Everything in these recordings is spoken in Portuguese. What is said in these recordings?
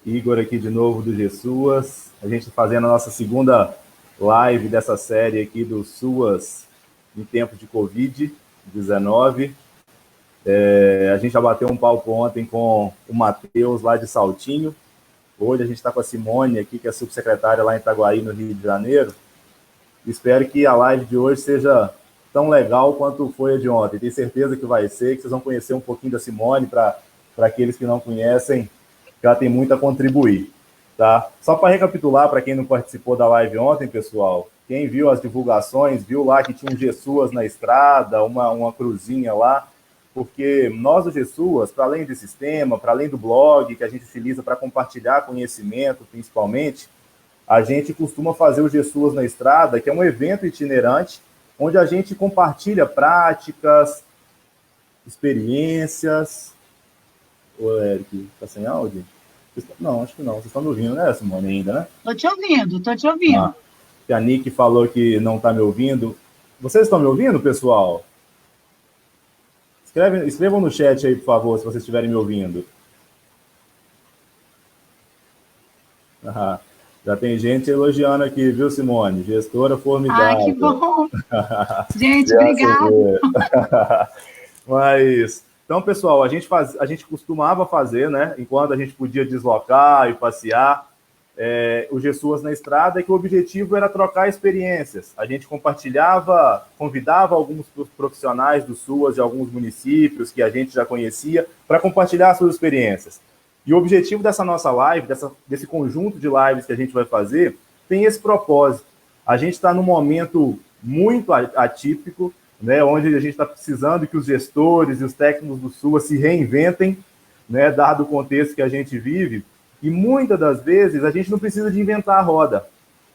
Igor aqui de novo do G-Suas. A gente fazendo a nossa segunda live dessa série aqui do Suas em tempos de Covid-19. A gente já bateu um papo ontem com o Matheus lá de Saltinho. Hoje a gente está com a Simone aqui, que é subsecretária lá em Itaguaí, no Rio de Janeiro. Espero que a live de hoje seja tão legal quanto foi a de ontem. Tenho certeza que vai ser, que vocês vão conhecer um pouquinho da Simone, para aqueles que não conhecem, que ela tem muito a contribuir. Tá? Só para recapitular, para quem não participou da live ontem, pessoal, quem viu as divulgações, viu lá que tinha um G-Suas na estrada, uma cruzinha lá, porque nós do G-Suas, para além do sistema, para além do blog, que a gente utiliza para compartilhar conhecimento, principalmente, a gente costuma fazer o G-Suas na estrada, que é um evento itinerante, onde a gente compartilha práticas, experiências. Ô, Eric, tá sem áudio? Não, acho que não. Vocês estão me ouvindo, né, Simone, ainda, né? Tô te ouvindo. A Nick falou que não está me ouvindo. Vocês estão me ouvindo, pessoal? Escrevam no chat aí, por favor, se vocês estiverem me ouvindo. Já tem gente elogiando aqui, viu, Simone? Gestora formidável. Ai, que bom! Gente, obrigada! Mas, então, pessoal, a gente costumava fazer, né, enquanto a gente podia deslocar e passear, o G-Suas na estrada, que o objetivo era trocar experiências. A gente compartilhava, convidava alguns profissionais do SUAS de alguns municípios que a gente já conhecia para compartilhar suas experiências. E o objetivo dessa nossa live, desse conjunto de lives que a gente vai fazer, tem esse propósito. A gente está num momento muito atípico, né, onde a gente está precisando que os gestores e os técnicos do SUAS se reinventem, né, dado o contexto que a gente vive. E muitas das vezes a gente não precisa de inventar a roda.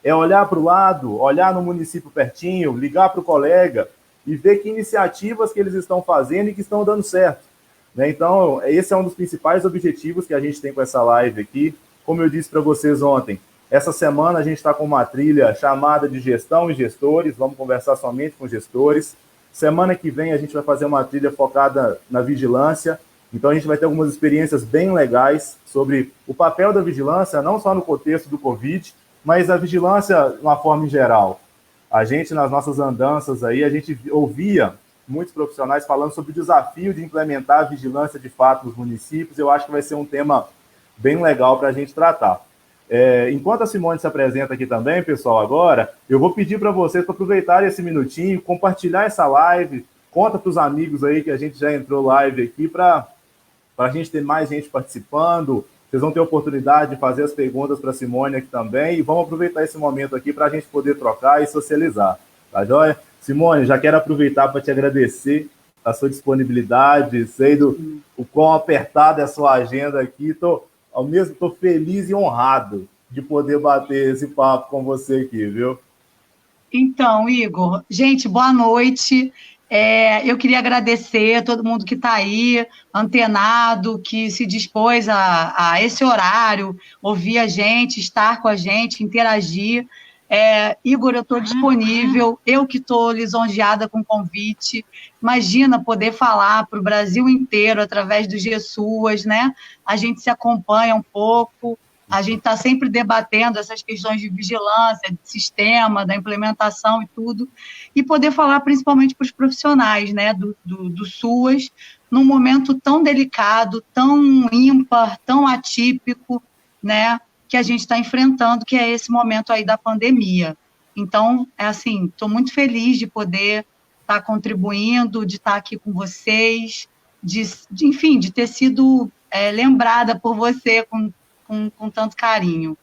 É olhar para o lado, olhar no município pertinho, ligar para o colega e ver que iniciativas que eles estão fazendo e que estão dando certo. Então, esse é um dos principais objetivos que a gente tem com essa live aqui. Como eu disse para vocês ontem, essa semana a gente está com uma trilha chamada de gestão e gestores, vamos conversar somente com gestores. Semana que vem a gente vai fazer uma trilha focada na vigilância. Então, a gente vai ter algumas experiências bem legais sobre o papel da vigilância, não só no contexto do Covid, mas a vigilância de uma forma em geral. A gente, nas nossas andanças aí, a gente ouvia muitos profissionais falando sobre o desafio de implementar a vigilância de fato nos municípios. Eu acho que vai ser um tema bem legal para a gente tratar. Enquanto a Simone se apresenta aqui também, pessoal, agora, eu vou pedir para vocês para aproveitarem esse minutinho, compartilhar essa live, conta para os amigos aí que a gente já entrou live aqui para a gente ter mais gente participando. Vocês vão ter oportunidade de fazer as perguntas para a Simone aqui também e vamos aproveitar esse momento aqui para a gente poder trocar e socializar. Tá joia? Simone, já quero aproveitar para te agradecer a sua disponibilidade, sei o quão apertada é a sua agenda aqui, estou feliz e honrado de poder bater esse papo com você aqui, viu? Então, Igor, gente, boa noite. Eu queria agradecer a todo mundo que está aí, antenado, que se dispôs a esse horário, ouvir a gente, estar com a gente, interagir. Igor, eu estou disponível, eu que estou lisonjeada com o convite. Imagina poder falar para o Brasil inteiro através do G-Suas, né? A gente se acompanha um pouco, a gente está sempre debatendo essas questões de vigilância, de sistema, da implementação e tudo, e poder falar principalmente para os profissionais, né, do SUAS, num momento tão delicado, tão ímpar, tão atípico, né, que a gente está enfrentando, que é esse momento aí da pandemia. Então, assim, estou muito feliz de poder estar contribuindo, de estar aqui com vocês, enfim, de ter sido lembrada por você com tanto carinho.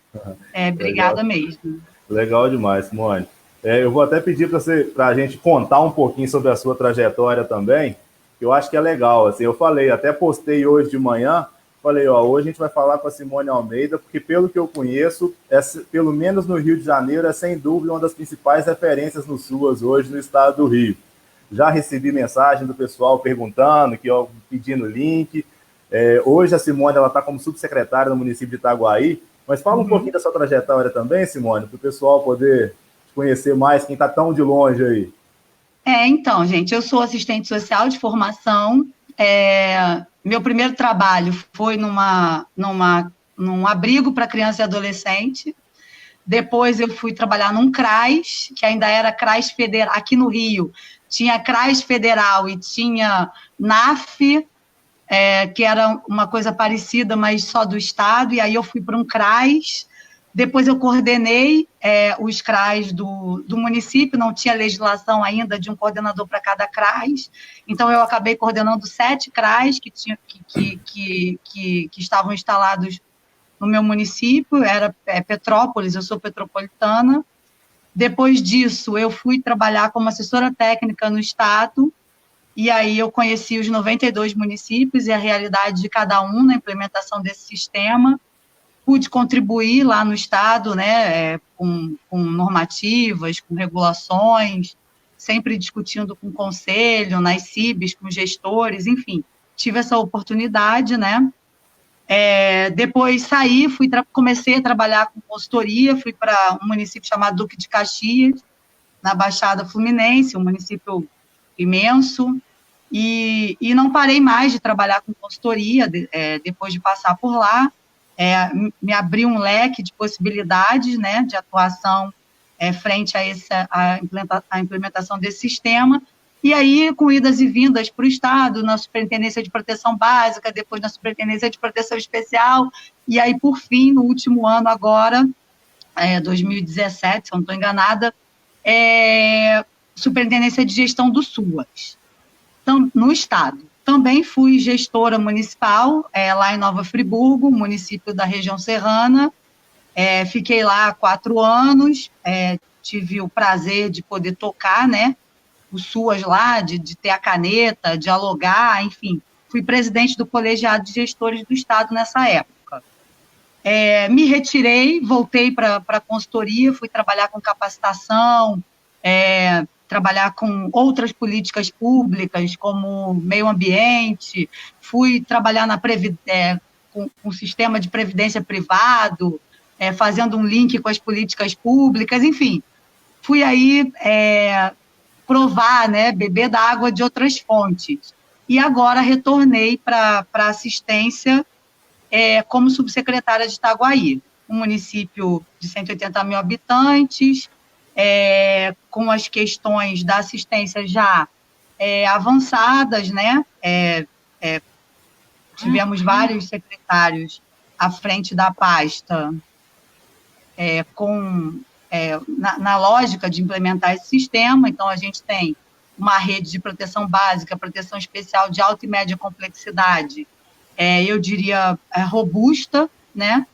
Obrigada mesmo. Legal demais, Simone. Eu vou até pedir para a gente contar um pouquinho sobre a sua trajetória também, que eu acho que é legal. Assim, eu falei, até postei hoje de manhã, falei, hoje a gente vai falar com a Simone Almeida, porque pelo que eu conheço, pelo menos no Rio de Janeiro, é sem dúvida uma das principais referências no SUAS hoje no estado do Rio. Já recebi mensagem do pessoal perguntando, pedindo link. Hoje a Simone está como subsecretária no município de Itaguaí, mas fala um pouquinho da sua trajetória também, Simone, para o pessoal poder conhecer mais quem está tão de longe aí. Então, gente, eu sou assistente social de formação. Meu primeiro trabalho foi numa num abrigo para criança e adolescente. Depois eu fui trabalhar num CRAS, que ainda era CRAS federal, aqui no Rio. Tinha CRAS federal e tinha NAF, que era uma coisa parecida, mas só do Estado, e aí eu fui para um CRAS. Depois eu coordenei os CRAS do município, não tinha legislação ainda de um coordenador para cada CRAS, então eu acabei coordenando 7 CRAS que estavam instalados no meu município, era Petrópolis, eu sou petropolitana. Depois disso, eu fui trabalhar como assessora técnica no Estado, e aí eu conheci os 92 municípios e a realidade de cada um na implementação desse sistema. Pude contribuir lá no Estado, né, com normativas, com regulações, sempre discutindo com o conselho, nas CIBs, com gestores, enfim. Tive essa oportunidade, né? Depois saí, comecei a trabalhar com consultoria, fui para um município chamado Duque de Caxias, na Baixada Fluminense, um município imenso, e não parei mais de trabalhar com consultoria depois de passar por lá. Me abriu um leque de possibilidades, né, de atuação frente a implementação desse sistema. E aí, com idas e vindas para o Estado, na Superintendência de Proteção Básica, depois na Superintendência de Proteção Especial, e aí, por fim, no último ano agora, 2017, se eu não estou enganada, Superintendência de Gestão do SUAS, no Estado. Também fui gestora municipal, lá em Nova Friburgo, município da região serrana. Fiquei lá há 4 anos, tive o prazer de poder tocar, né, o SUAS lá, de ter a caneta, dialogar, enfim. Fui presidente do Colegiado de Gestores do Estado nessa época. Me retirei, voltei para a consultoria, fui trabalhar com capacitação, trabalhar com outras políticas públicas, como meio ambiente, fui trabalhar com o sistema de previdência privado, fazendo um link com as políticas públicas, enfim. Fui aí provar, né, beber da água de outras fontes. E agora retornei para assistência como subsecretária de Itaguaí, um município de 180 mil habitantes, com as questões da assistência já avançadas, né? Tivemos vários secretários à frente da pasta na lógica de implementar esse sistema. Então, a gente tem uma rede de proteção básica, proteção especial de alta e média complexidade, eu diria, robusta, né?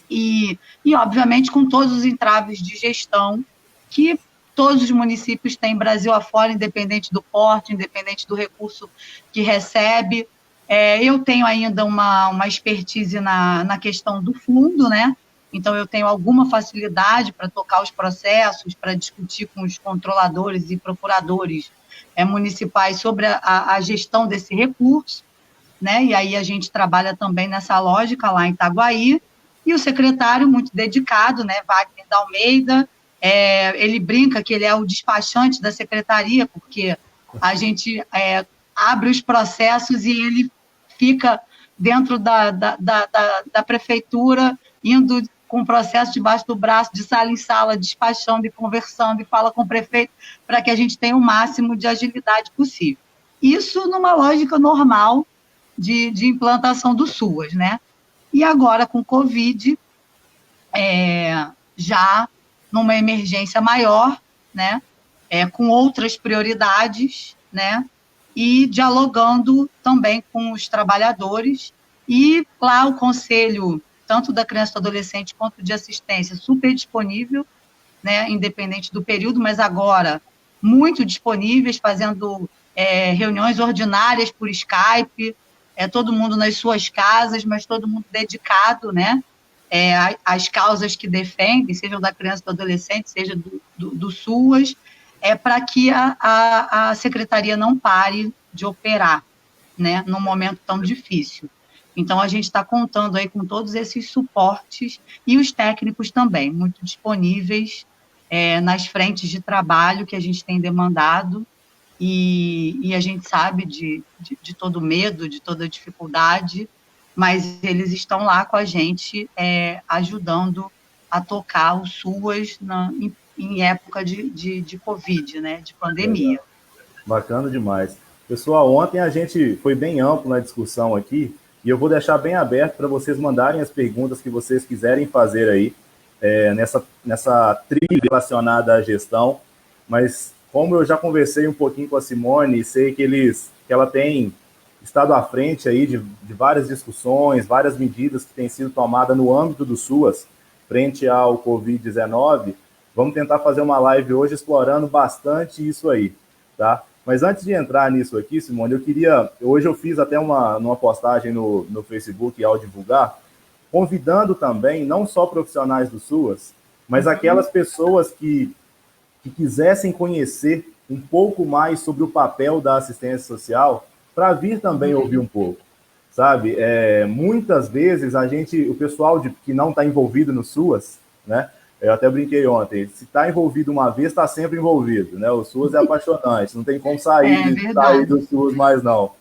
E, obviamente, com todos os entraves de gestão que todos os municípios têm Brasil afora, independente do porte, independente do recurso que recebe. Eu tenho ainda uma expertise na questão do fundo, né? Então, eu tenho alguma facilidade para tocar os processos, para discutir com os controladores e procuradores municipais sobre a gestão desse recurso, né? E aí a gente trabalha também nessa lógica lá em Itaguaí. E o secretário, muito dedicado, né, Wagner da Almeida, ele brinca que ele é o despachante da secretaria, porque a gente abre os processos e ele fica dentro da prefeitura, indo com o processo debaixo do braço, de sala em sala, despachando e conversando, e fala com o prefeito, para que a gente tenha o máximo de agilidade possível. Isso numa lógica normal de implantação do SUAS, né? E agora, com o Covid, já numa emergência maior, né? Com outras prioridades, né? E dialogando também com os trabalhadores. E lá o Conselho, tanto da criança e do adolescente quanto de assistência, super disponível, né? Independente do período, mas agora muito disponíveis, fazendo reuniões ordinárias por Skype, todo mundo nas suas casas, mas todo mundo dedicado, né? Às causas que defendem, seja da criança e do adolescente, seja do SUAS, para que a secretaria não pare de operar, né, num momento tão difícil. Então, a gente está contando aí com todos esses suportes e os técnicos também, muito disponíveis nas frentes de trabalho que a gente tem demandado, e a gente sabe de todo medo, de toda dificuldade, mas eles estão lá com a gente, ajudando a tocar o SUAS em época de Covid, né, de pandemia. Legal. Bacana demais. Pessoal, ontem a gente foi bem amplo na discussão aqui, e eu vou deixar bem aberto para vocês mandarem as perguntas que vocês quiserem fazer aí, nessa trilha relacionada à gestão, mas como eu já conversei um pouquinho com a Simone e sei que ela tem estado à frente aí de várias discussões, várias medidas que têm sido tomadas no âmbito do SUAS frente ao Covid-19, vamos tentar fazer uma live hoje explorando bastante isso aí, tá? Mas antes de entrar nisso aqui, Simone, hoje eu fiz até uma postagem no Facebook ao divulgar, convidando também não só profissionais do SUAS, mas aquelas pessoas que quisessem conhecer um pouco mais sobre o papel da assistência social, para vir também ouvir um pouco, sabe? Muitas vezes o pessoal que não está envolvido no SUAS, né? Eu até brinquei ontem, se está envolvido uma vez, está sempre envolvido, né? O SUAS é apaixonante, não tem como sair do SUAS mais não,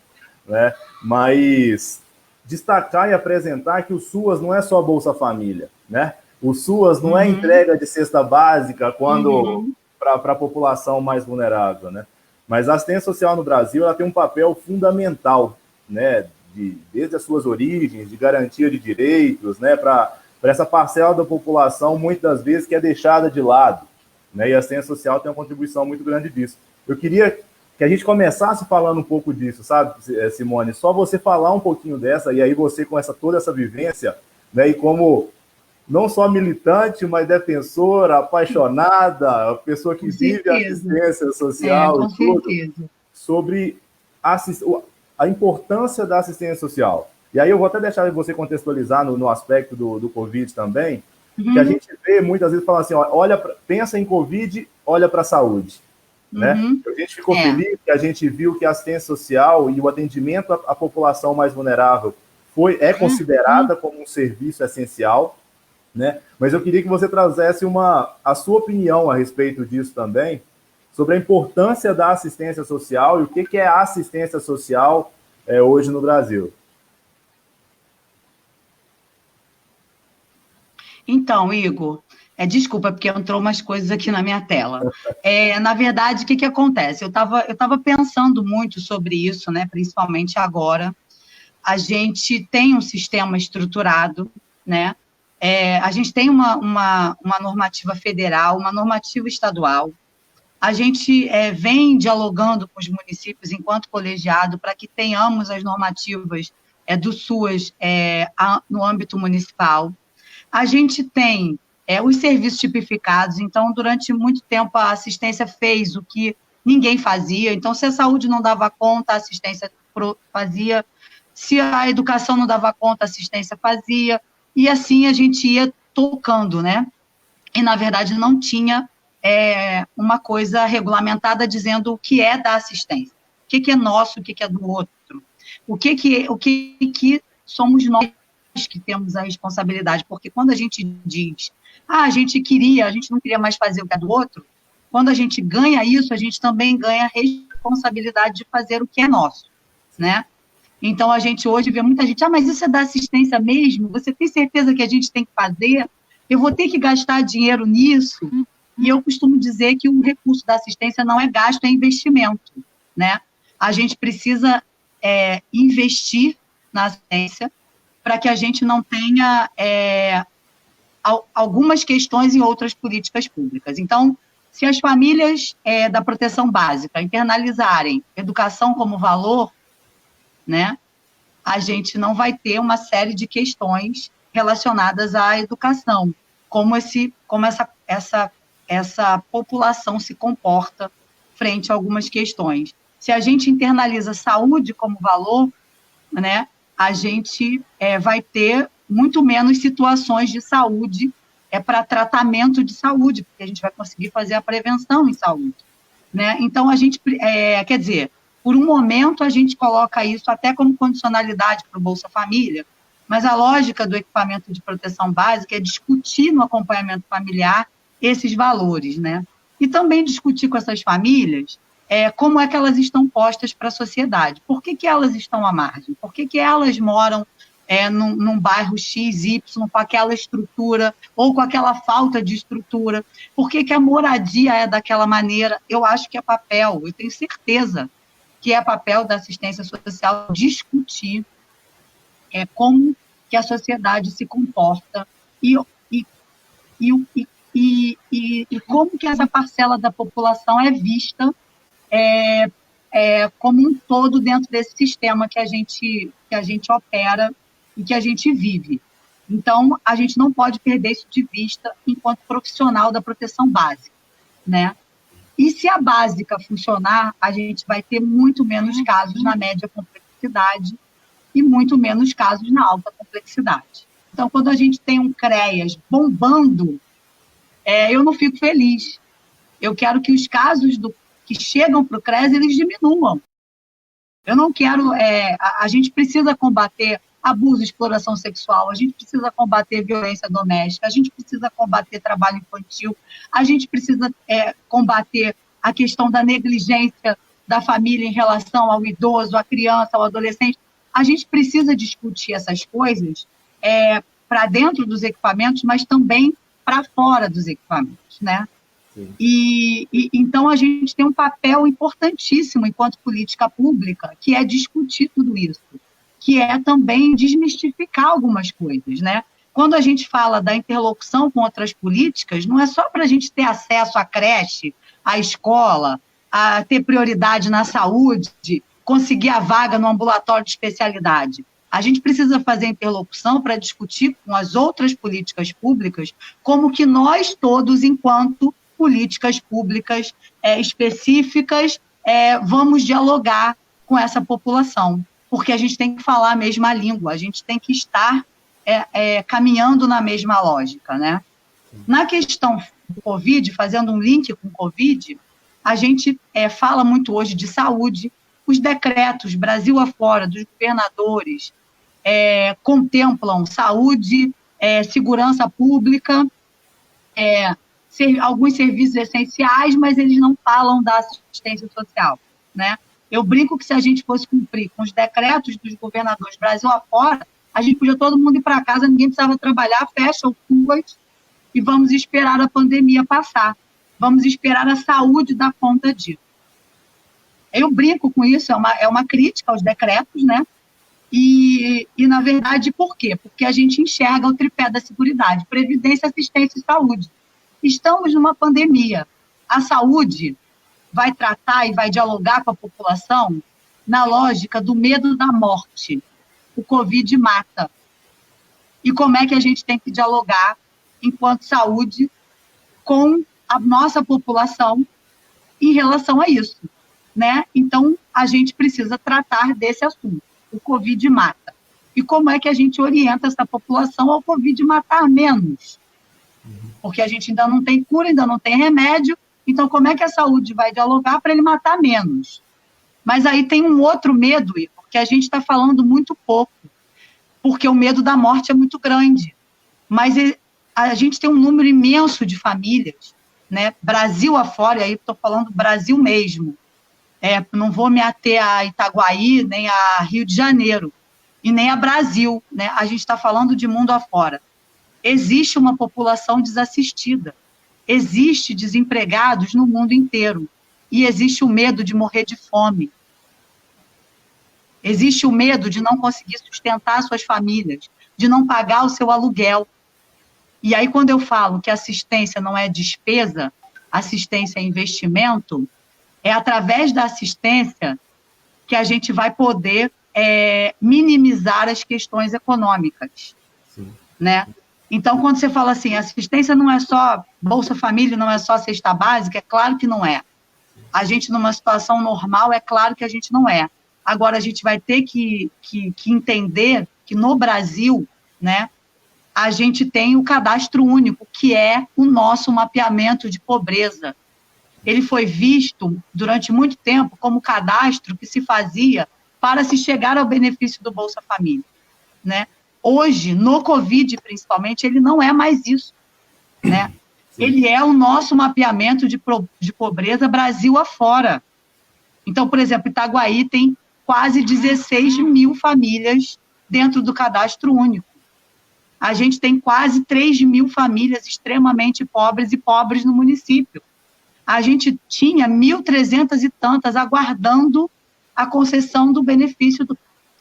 né? Mas destacar e apresentar que o SUAS não é só Bolsa Família, né? O SUAS não é entrega de cesta básica para a população mais vulnerável, né? Mas a assistência social no Brasil ela tem um papel fundamental, né? Desde as suas origens, de garantia de direitos, né? Para essa parcela da população, muitas das vezes, que é deixada de lado, né? E a assistência social tem uma contribuição muito grande disso. Eu queria que a gente começasse falando um pouco disso, sabe, Simone? Só você falar um pouquinho dessa, e aí você com toda essa vivência, né? E como não só militante, mas defensora, apaixonada, pessoa que vive a assistência social e tudo, sobre a importância da assistência social. E aí eu vou até deixar você contextualizar no aspecto do Covid também, que a gente vê muitas vezes falando assim, pensa em Covid, olha para a saúde. Né? A gente ficou feliz que a gente viu que a assistência social e o atendimento à população mais vulnerável é considerada como um serviço essencial, né? Mas eu queria que você trouxesse a sua opinião a respeito disso também, sobre a importância da assistência social e o que é a assistência social hoje no Brasil. Então, Igor, desculpa, porque entrou umas coisas aqui na minha tela. Na verdade, o que acontece? Eu estava pensando muito sobre isso, né? Principalmente agora. A gente tem um sistema estruturado, né? A gente tem uma normativa federal, uma normativa estadual. A gente vem dialogando com os municípios enquanto colegiado para que tenhamos as normativas do SUAS no âmbito municipal. A gente tem os serviços tipificados, então, durante muito tempo, a assistência fez o que ninguém fazia. Então, se a saúde não dava conta, a assistência fazia. Se a educação não dava conta, a assistência fazia. E assim a gente ia tocando, né? E, na verdade, não tinha uma coisa regulamentada dizendo o que é da assistência. O que é nosso, o que é do outro. O que somos nós que temos a responsabilidade, porque quando a gente diz, a gente não queria mais fazer o que é do outro, quando a gente ganha isso, a gente também ganha a responsabilidade de fazer o que é nosso, né? Então, a gente hoje vê muita gente, mas isso é da assistência mesmo? Você tem certeza que a gente tem que fazer? Eu vou ter que gastar dinheiro nisso? E eu costumo dizer que o recurso da assistência não é gasto, é investimento, né? A gente precisa investir na assistência para que a gente não tenha algumas questões em outras políticas públicas. Então, se as famílias da proteção básica internalizarem educação como valor, né, a gente não vai ter uma série de questões relacionadas à educação, como essa população se comporta frente a algumas questões. Se a gente internaliza saúde como valor, né, a gente vai ter muito menos situações de saúde para tratamento de saúde, porque a gente vai conseguir fazer a prevenção em saúde, né? Então, a gente, quer dizer, por um momento a gente coloca isso até como condicionalidade para o Bolsa Família, mas a lógica do equipamento de proteção básica é discutir no acompanhamento familiar esses valores, né? E também discutir com essas famílias como é que elas estão postas para a sociedade. Por que elas estão à margem? Por que elas moram num bairro XY, com aquela estrutura, ou com aquela falta de estrutura. Por que que a moradia é daquela maneira? Eu acho que é papel, eu tenho certeza que é papel da assistência social discutir como que a sociedade se comporta e como que essa parcela da população é vista como um todo dentro desse sistema que a gente opera e que a gente vive. Então, a gente não pode perder isso de vista enquanto profissional da proteção básica, né? E se a básica funcionar, a gente vai ter muito menos casos na média complexidade e muito menos casos na alta complexidade. Então, quando a gente tem um CREAS bombando, eu não fico feliz. Eu quero que os casos que chegam para o CREAS, eles diminuam. Eu não quero... a gente precisa combater abuso e exploração sexual, a gente precisa combater violência doméstica, a gente precisa combater trabalho infantil, a gente precisa combater a questão da negligência da família em relação ao idoso, à criança, ao adolescente. A gente precisa discutir essas coisas para dentro dos equipamentos, mas também para fora dos equipamentos, né? Então, a gente tem um papel importantíssimo enquanto política pública, que é discutir tudo isso, que é também desmistificar algumas coisas, né? Quando a gente fala da interlocução com outras políticas, não é só para a gente ter acesso à creche, à escola, a ter prioridade na saúde, conseguir a vaga no ambulatório de especialidade. A gente precisa fazer interlocução para discutir com as outras políticas públicas como que nós todos, enquanto políticas públicas específicas, vamos dialogar com essa população, porque a gente tem que falar a mesma língua, a gente tem que estar caminhando na mesma lógica, né? Na questão do Covid, fazendo um link com o Covid, a gente fala muito hoje de saúde, os decretos Brasil afora dos governadores contemplam saúde, segurança pública, alguns serviços essenciais, mas eles não falam da assistência social, né? Eu brinco que se a gente fosse cumprir com os decretos dos governadores Brasil afora, a gente podia todo mundo ir para casa, ninguém precisava trabalhar, fecha o ruas e vamos esperar a pandemia passar. Vamos esperar a saúde dar conta disso. Eu brinco com isso, é uma crítica aos decretos, né? E, na verdade, por quê? Porque a gente enxerga o tripé da seguridade, previdência, assistência e saúde. Estamos numa pandemia. A saúde vai tratar e vai dialogar com a população na lógica do medo da morte. O Covid mata. E como é que a gente tem que dialogar, enquanto saúde, com a nossa população em relação a isso, né? Então, a gente precisa tratar desse assunto. O Covid mata. E como é que a gente orienta essa população ao Covid matar menos? Porque a gente ainda não tem cura, ainda não tem remédio, então como é que a saúde vai dialogar para ele matar menos? Mas aí tem um outro medo, Igor, que a gente está falando muito pouco, porque o medo da morte é muito grande. Mas a gente tem um número imenso de famílias, né? Brasil afora, e aí estou falando Brasil mesmo. Não vou me ater a Itaguaí, nem a Rio de Janeiro, e nem a Brasil, né? A gente está falando de mundo afora. Existe uma população desassistida, existe desempregados no mundo inteiro, e existe o medo de morrer de fome. Existe o medo de não conseguir sustentar suas famílias, de não pagar o seu aluguel. E aí, quando eu falo que assistência não é despesa, assistência é investimento, é através da assistência que a gente vai poder minimizar as questões econômicas. Sim. Né? Então, quando você fala assim, assistência não é só Bolsa Família, não é só cesta básica, é claro que não é. A gente, numa situação normal, é claro que a gente não é. Agora, a gente vai ter que entender que no Brasil, né, a gente tem o cadastro único, que é o nosso mapeamento de pobreza. Ele foi visto, durante muito tempo, como cadastro que se fazia para se chegar ao benefício do Bolsa Família, né? Hoje, no Covid, principalmente, ele não é mais isso, né? Ele é o nosso mapeamento de pobreza Brasil afora. Então, por exemplo, Itaguaí tem quase 16 mil famílias dentro do cadastro único. A gente tem quase 3 mil famílias extremamente pobres e pobres no município. A gente tinha 1.300 e tantas aguardando a concessão do benefício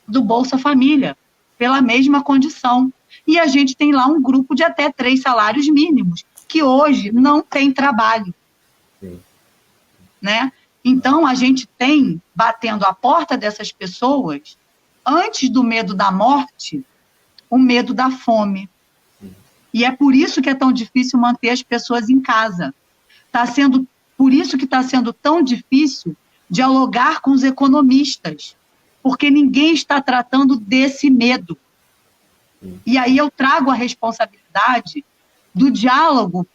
do Bolsa Família, pela mesma condição. E a gente tem lá um grupo de até 3 salários mínimos, que hoje não tem trabalho. Sim. Né? Então, a gente tem, batendo a porta dessas pessoas, antes do medo da morte, o medo da fome. E é por isso que é tão difícil manter as pessoas em casa. Por isso que está sendo tão difícil dialogar com os economistas, porque ninguém está tratando desse medo. E aí eu trago a responsabilidade do diálogo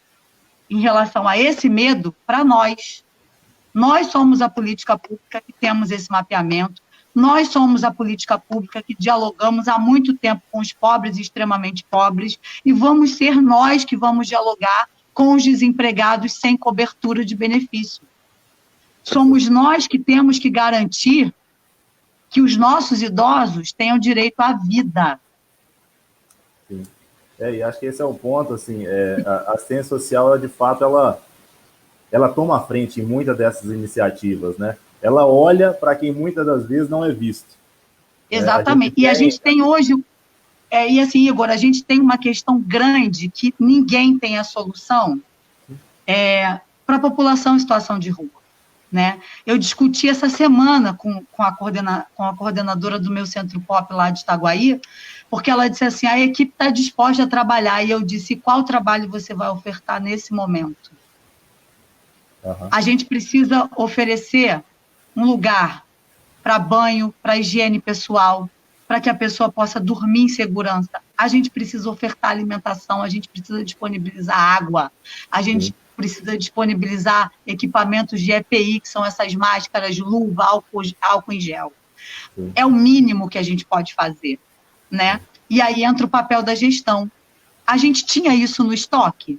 em relação a esse medo para nós. Nós somos a política pública que temos esse mapeamento, nós somos a política pública que dialogamos há muito tempo com os pobres e extremamente pobres, e vamos ser nós que vamos dialogar com os desempregados sem cobertura de benefício. Somos nós que temos que garantir que os nossos idosos tenham direito à vida. Sim. E acho que esse é o ponto, assim, a assistência social, ela, de fato, ela toma a frente em muitas dessas iniciativas, né? Ela olha para quem muitas das vezes não é visto. Exatamente. A gente tem hoje... e assim, Igor, a gente tem uma questão grande que ninguém tem a solução para a população em situação de rua. Né? Eu discuti essa semana com a coordenadora do meu Centro Pop lá de Itaguaí, porque ela disse assim, a equipe está disposta a trabalhar, e eu disse, qual trabalho você vai ofertar nesse momento? Uhum. A gente precisa oferecer um lugar para banho, para higiene pessoal, para que a pessoa possa dormir em segurança. A gente precisa ofertar alimentação, a gente precisa disponibilizar água, a gente precisa disponibilizar equipamentos de EPI, que são essas máscaras, luva, álcool em gel. É o mínimo que a gente pode fazer, né? E aí entra o papel da gestão. A gente tinha isso no estoque?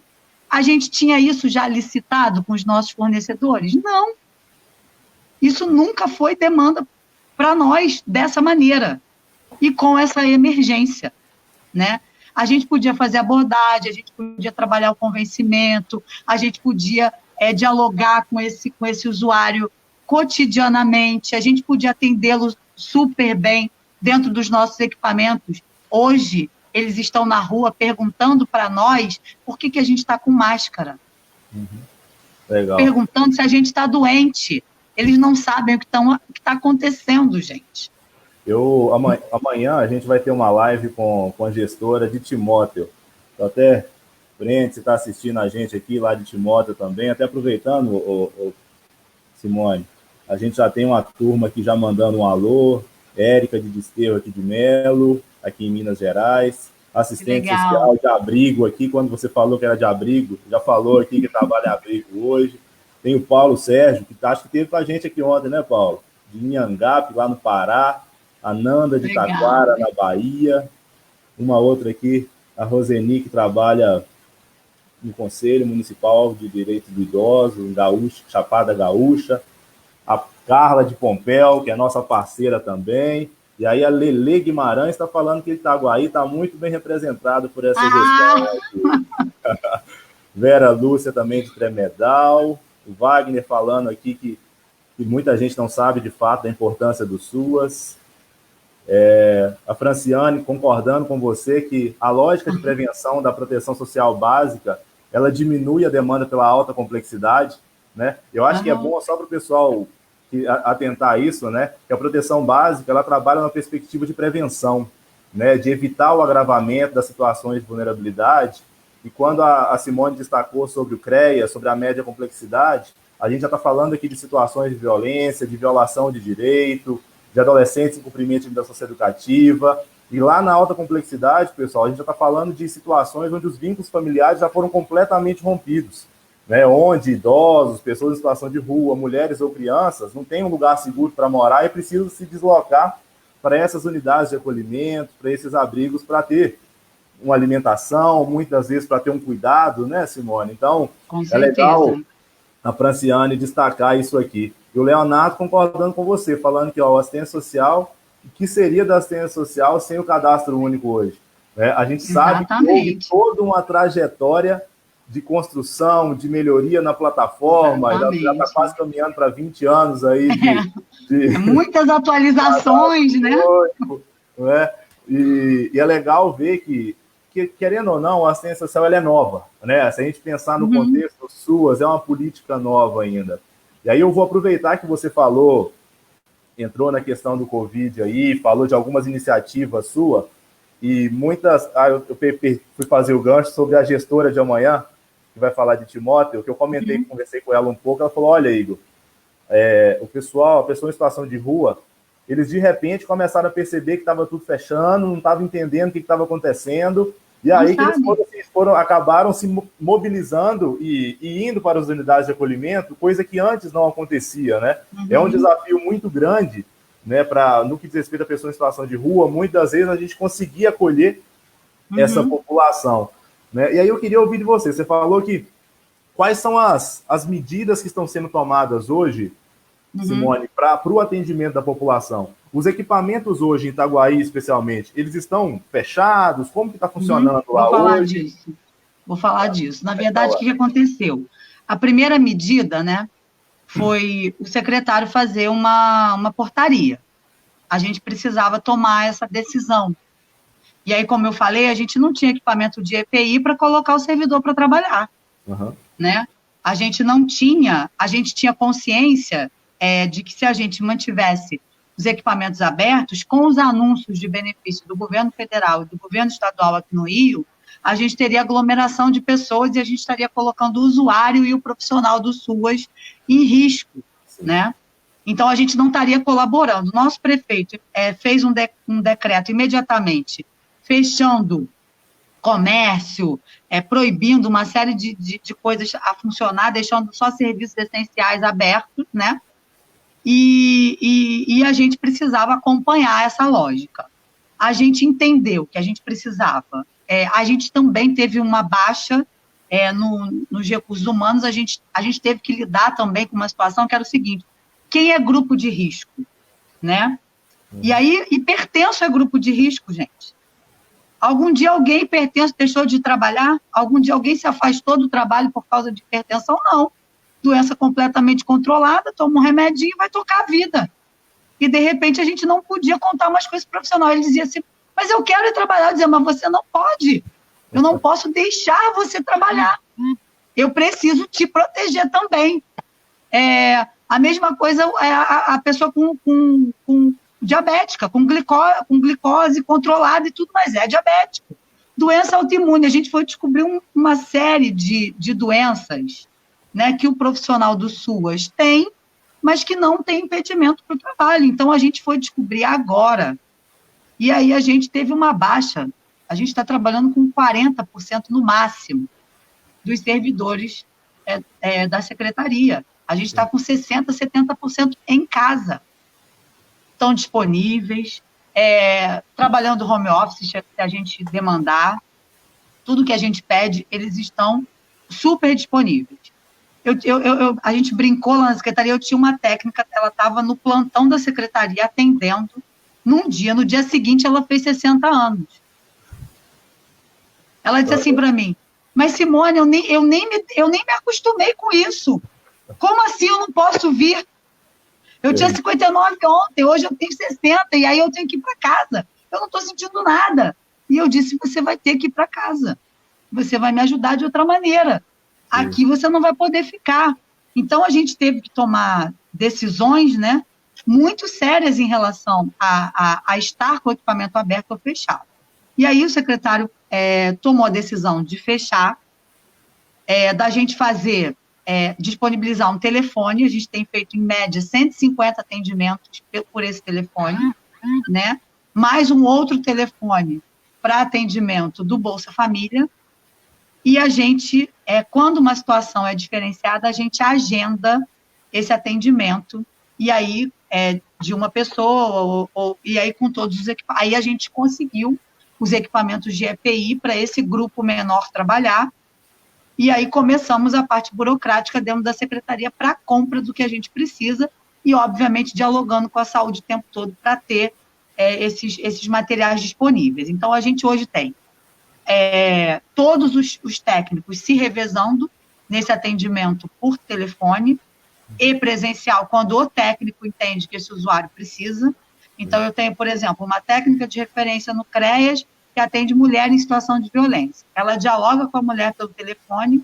A gente tinha isso já licitado com os nossos fornecedores? Não. Isso nunca foi demanda para nós dessa maneira e com essa emergência, né? A gente podia fazer abordagem, a gente podia trabalhar o convencimento, a gente podia dialogar com esse usuário cotidianamente, a gente podia atendê-lo super bem dentro dos nossos equipamentos. Hoje, eles estão na rua perguntando para nós por que a gente está com máscara. Legal. Perguntando se a gente está doente. Eles não sabem o que está acontecendo, gente. Amanhã a gente vai ter uma live com a gestora de Timóteo. Então, até, Brent, você está assistindo a gente aqui, lá de Timóteo também. Até aproveitando, Simone, a gente já tem uma turma aqui já mandando um alô. Érica de Desterro aqui de Melo, aqui em Minas Gerais. Assistente social de abrigo aqui, quando você falou que era de abrigo, já falou aqui que trabalha em abrigo hoje. Tem o Paulo Sérgio, que acho que esteve com a gente aqui ontem, né, Paulo? De Inhangape, lá no Pará. A Nanda de Taquara, na Bahia. Uma outra aqui, a Roseni, que trabalha no Conselho Municipal de Direitos do Idoso, em Gaúcha, Chapada Gaúcha. A Carla de Pompéu, que é nossa parceira também. E aí a Lele Guimarães está falando que Itaguaí está muito bem representado por essa gestão. Vera Lúcia também de Tremedal. O Wagner falando aqui que muita gente não sabe de fato da importância do SUAS. A Franciane concordando com você que a lógica de prevenção da proteção social básica, ela diminui a demanda pela alta complexidade, né? Eu acho que é bom só para o pessoal atentar a isso, né? Que a proteção básica, ela trabalha na perspectiva de prevenção, né? De evitar o agravamento das situações de vulnerabilidade. E quando a Simone destacou sobre o CREA, sobre a média complexidade, a gente já está falando aqui de situações de violência, de violação de direito, de adolescentes em cumprimento de vida socioeducativa. E lá na alta complexidade, pessoal, a gente já está falando de situações onde os vínculos familiares já foram completamente rompidos, né? Onde idosos, pessoas em situação de rua, mulheres ou crianças não têm um lugar seguro para morar e precisam se deslocar para essas unidades de acolhimento, para esses abrigos, para ter uma alimentação, muitas vezes para ter um cuidado, né, Simone? Então, é legal a Franciane destacar isso aqui. E o Leonardo concordando com você, falando que a assistência social que seria da assistência social sem o cadastro único hoje. Né? A gente sabe que houve toda uma trajetória de construção, de melhoria na plataforma, já está quase caminhando para 20 anos aí de muitas atualizações, né? E é legal ver que, querendo ou não, a assistência social ela é nova, né? Se a gente pensar no contexto SUAS, é uma política nova ainda. E aí eu vou aproveitar que você falou, entrou na questão do Covid aí, falou de algumas iniciativas suas, e muitas... eu fui fazer o gancho sobre a gestora de amanhã, que vai falar de Timóteo, que eu comentei, conversei com ela um pouco, ela falou, olha, Igor, a pessoa em situação de rua, eles de repente começaram a perceber que estava tudo fechando, não estavam entendendo o que estava acontecendo, e aí que eles acabaram se mobilizando e indo para as unidades de acolhimento, coisa que antes não acontecia, né? É um desafio muito grande, né, no que diz respeito à pessoa em situação de rua, muitas vezes a gente conseguia acolher essa população. Né? E aí eu queria ouvir de você. Você falou que quais são as medidas que estão sendo tomadas hoje, Simone, para o atendimento da população? Os equipamentos hoje em Itaguaí, especialmente, eles estão fechados? Como que está funcionando lá hoje? Vou falar disso. Na verdade, o que aconteceu? A primeira medida, né, foi o secretário fazer uma portaria. A gente precisava tomar essa decisão. E aí, como eu falei, a gente não tinha equipamento de EPI para colocar o servidor para trabalhar. Né? A gente tinha consciência de que se a gente mantivesse os equipamentos abertos, com os anúncios de benefício do governo federal e do governo estadual aqui no Rio, a gente teria aglomeração de pessoas e a gente estaria colocando o usuário e o profissional do SUAS em risco, né? Então, a gente não estaria colaborando. Nosso prefeito fez um decreto imediatamente, fechando comércio, proibindo uma série de coisas a funcionar, deixando só serviços essenciais abertos, né? E a gente precisava acompanhar essa lógica. A gente entendeu que a gente precisava. A gente também teve uma baixa nos recursos humanos, a gente teve que lidar também com uma situação que era o seguinte: quem é grupo de risco, né? E aí, hipertenso é grupo de risco, gente. Algum dia alguém hipertenso deixou de trabalhar? Algum dia alguém se afastou do trabalho por causa de hipertensão? Não. Doença completamente controlada, toma um remedinho e vai tocar a vida. E, de repente, a gente não podia contar mais com esse profissional. Ele dizia assim, mas eu quero ir trabalhar. Eu dizia, mas você não pode. Eu não posso deixar você trabalhar. Eu preciso te proteger também. A mesma coisa a pessoa com diabética, com glicose controlada e tudo mais, diabético. Doença autoimune, a gente foi descobrir uma série de doenças, né, que o profissional do SUAS tem, mas que não tem impedimento para o trabalho. Então, a gente foi descobrir agora. E aí a gente teve uma baixa. A gente está trabalhando com 40% no máximo dos servidores da secretaria. A gente está com 60%, 70% em casa. Estão disponíveis, trabalhando home office, se a gente demandar. Tudo que a gente pede, eles estão super disponíveis. A gente brincou lá na secretaria, eu tinha uma técnica, ela estava no plantão da secretaria atendendo no dia seguinte ela fez 60 anos. Ela disse assim para mim, mas Simone, eu nem me acostumei com isso. Como assim eu não posso vir? Eu tinha 59 ontem, hoje eu tenho 60, e aí eu tenho que ir para casa. Eu não estou sentindo nada. E eu disse, você vai ter que ir para casa. Você vai me ajudar de outra maneira. Aqui você não vai poder ficar. Então, a gente teve que tomar decisões, né, muito sérias em relação a estar com o equipamento aberto ou fechado. E aí o secretário tomou a decisão de fechar, da gente fazer, disponibilizar um telefone. A gente tem feito, em média, 150 atendimentos por esse telefone, né, mais um outro telefone para atendimento do Bolsa Família. E a gente, quando uma situação é diferenciada, a gente agenda esse atendimento, e aí de uma pessoa, e aí com todos os equipamentos. Aí a gente conseguiu os equipamentos de EPI para esse grupo menor trabalhar, e aí começamos a parte burocrática dentro da secretaria para a compra do que a gente precisa, e obviamente dialogando com a saúde o tempo todo para ter esses materiais disponíveis. Então, a gente hoje tem todos os técnicos se revezando nesse atendimento por telefone e presencial, quando o técnico entende que esse usuário precisa. Então, eu tenho, por exemplo, uma técnica de referência no CREAS que atende mulher em situação de violência. Ela dialoga com a mulher pelo telefone,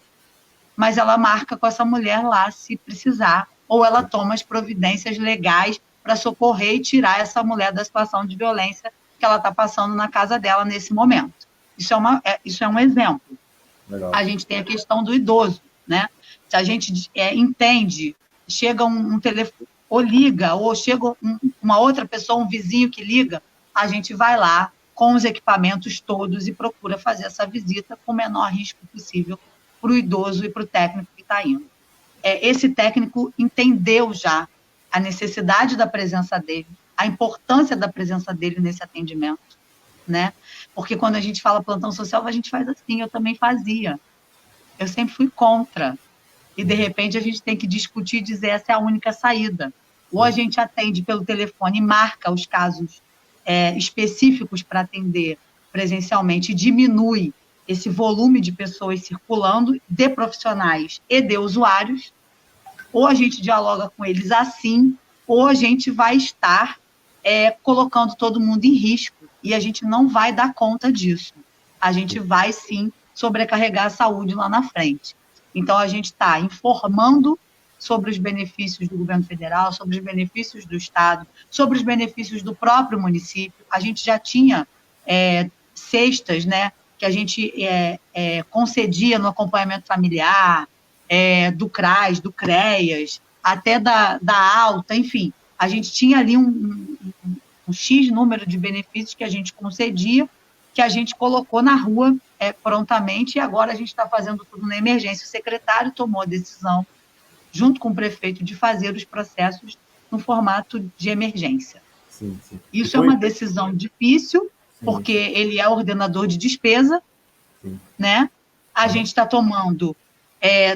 mas ela marca com essa mulher lá se precisar, ou ela toma as providências legais para socorrer e tirar essa mulher da situação de violência que ela está passando na casa dela nesse momento. Isso é um exemplo. Legal. A gente tem a questão do idoso, né? Se a gente entende, chega um telefone, ou liga, ou chega uma outra pessoa, um vizinho que liga, a gente vai lá com os equipamentos todos e procura fazer essa visita com o menor risco possível para o idoso e para o técnico que está indo. Esse técnico entendeu já a necessidade da presença dele, a importância da presença dele nesse atendimento, né? Porque quando a gente fala plantão social, a gente faz assim, eu também fazia. Eu sempre fui contra. E, de repente, a gente tem que discutir e dizer essa é a única saída. Ou a gente atende pelo telefone e marca os casos específicos para atender presencialmente e diminui esse volume de pessoas circulando, de profissionais e de usuários, ou a gente dialoga com eles assim, ou a gente vai estar colocando todo mundo em risco, e a gente não vai dar conta disso. A gente vai, sim, sobrecarregar a saúde lá na frente. Então, a gente está informando sobre os benefícios do governo federal, sobre os benefícios do Estado, sobre os benefícios do próprio município. A gente já tinha cestas, né, que a gente concedia no acompanhamento familiar, do CRAS, do CREAS, até da alta, enfim. A gente tinha ali um X número de benefícios que a gente concedia, que a gente colocou na rua prontamente, e agora a gente está fazendo tudo na emergência. O secretário tomou a decisão, junto com o prefeito, de fazer os processos no formato de emergência. Sim, sim. Isso é uma decisão difícil, porque ele é ordenador de despesa, né? A gente está tomando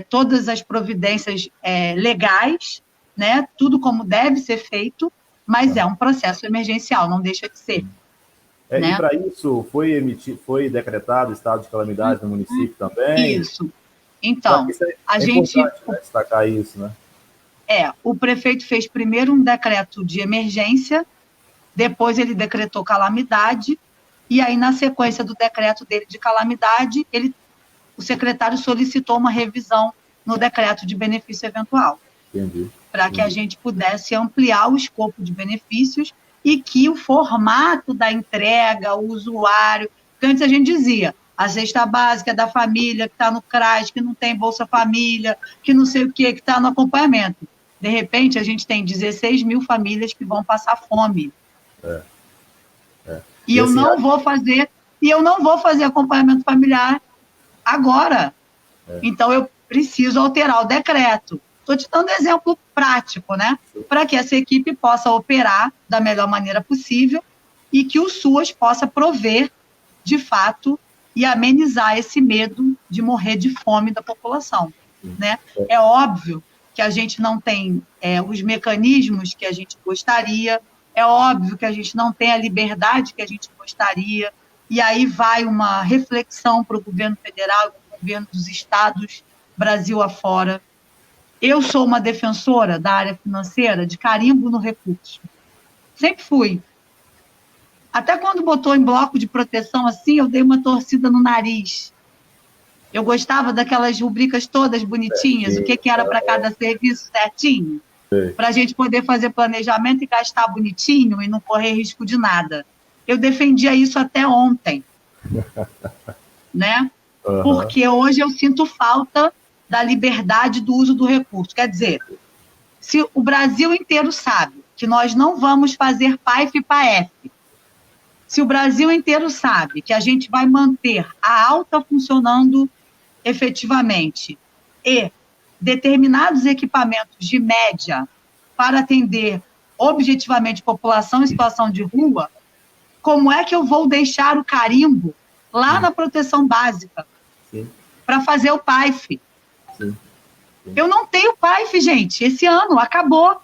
todas as providências legais, né? Tudo como deve ser feito, mas é um processo emergencial, não deixa de ser. Né? E para isso foi decretado estado de calamidade no município também? Isso. Então, a gente... importante, né, destacar isso, né? O prefeito fez primeiro um decreto de emergência, depois ele decretou calamidade, e aí, na sequência do decreto dele de calamidade, o secretário solicitou uma revisão no decreto de benefício eventual. Entendi. Para que a gente pudesse ampliar o escopo de benefícios e que o formato da entrega, o usuário... Porque antes a gente dizia, a cesta básica da família, que está no CRAS, que não tem Bolsa Família, que não sei o quê, que está no acompanhamento. De repente, a gente tem 16 mil famílias que vão passar fome. E eu não vou fazer acompanhamento familiar agora. Então, eu preciso alterar o decreto. Estou te dando exemplo prático, né? Para que essa equipe possa operar da melhor maneira possível e que o SUAS possa prover, de fato, e amenizar esse medo de morrer de fome da população, né? É óbvio que a gente não tem os mecanismos que a gente gostaria, é óbvio que a gente não tem a liberdade que a gente gostaria, e aí vai uma reflexão para o governo federal, para o governo dos estados, Brasil afora. Eu sou uma defensora da área financeira de carimbo no recurso. Sempre fui. Até quando botou em bloco de proteção assim, eu dei uma torcida no nariz. Eu gostava daquelas rubricas todas bonitinhas, o que era para cada serviço certinho, para a gente poder fazer planejamento e gastar bonitinho e não correr risco de nada. Eu defendia isso até ontem, né? Porque hoje eu sinto falta da liberdade do uso do recurso. Quer dizer, se o Brasil inteiro sabe que nós não vamos fazer PAEF e PAEF, se o Brasil inteiro sabe que a gente vai manter a alta funcionando efetivamente e determinados equipamentos de média para atender objetivamente população em situação de rua, como é que eu vou deixar o carimbo lá na proteção básica para fazer o PAEF? Eu não tenho PAEF, gente. Esse ano acabou.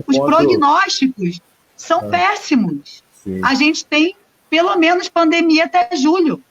Os prognósticos são péssimos. Sim. A gente tem, pelo menos, pandemia até julho.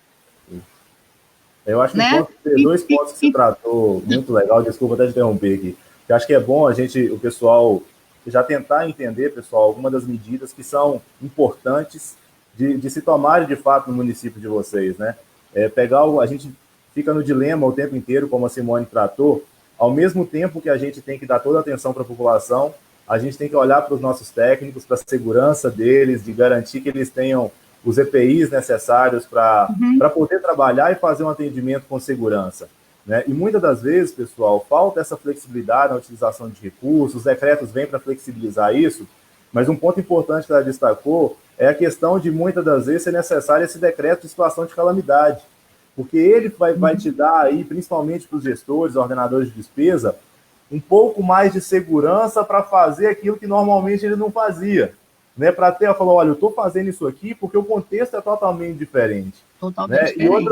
Eu acho que né? dois pontos que você tratou muito legal, desculpa até te interromper aqui. Eu acho que é bom o pessoal, já tentar entender, pessoal, algumas das medidas que são importantes de se tomarem de fato no município de vocês, né? A gente fica no dilema o tempo inteiro, como a Simone tratou, ao mesmo tempo que a gente tem que dar toda a atenção para a população, a gente tem que olhar para os nossos técnicos, para a segurança deles, de garantir que eles tenham os EPIs necessários para poder trabalhar e fazer um atendimento com segurança. Né? E muitas das vezes, pessoal, falta essa flexibilidade na utilização de recursos, os decretos vêm para flexibilizar isso, mas um ponto importante que ela destacou é a questão de muitas das vezes ser necessário esse decreto de situação de calamidade, porque ele vai te dar aí, principalmente para os gestores, ordenadores de despesa, um pouco mais de segurança para fazer aquilo que normalmente ele não fazia. Né, para ter, falou, olha, eu estou fazendo isso aqui porque o contexto é totalmente diferente. Totalmente né? diferente.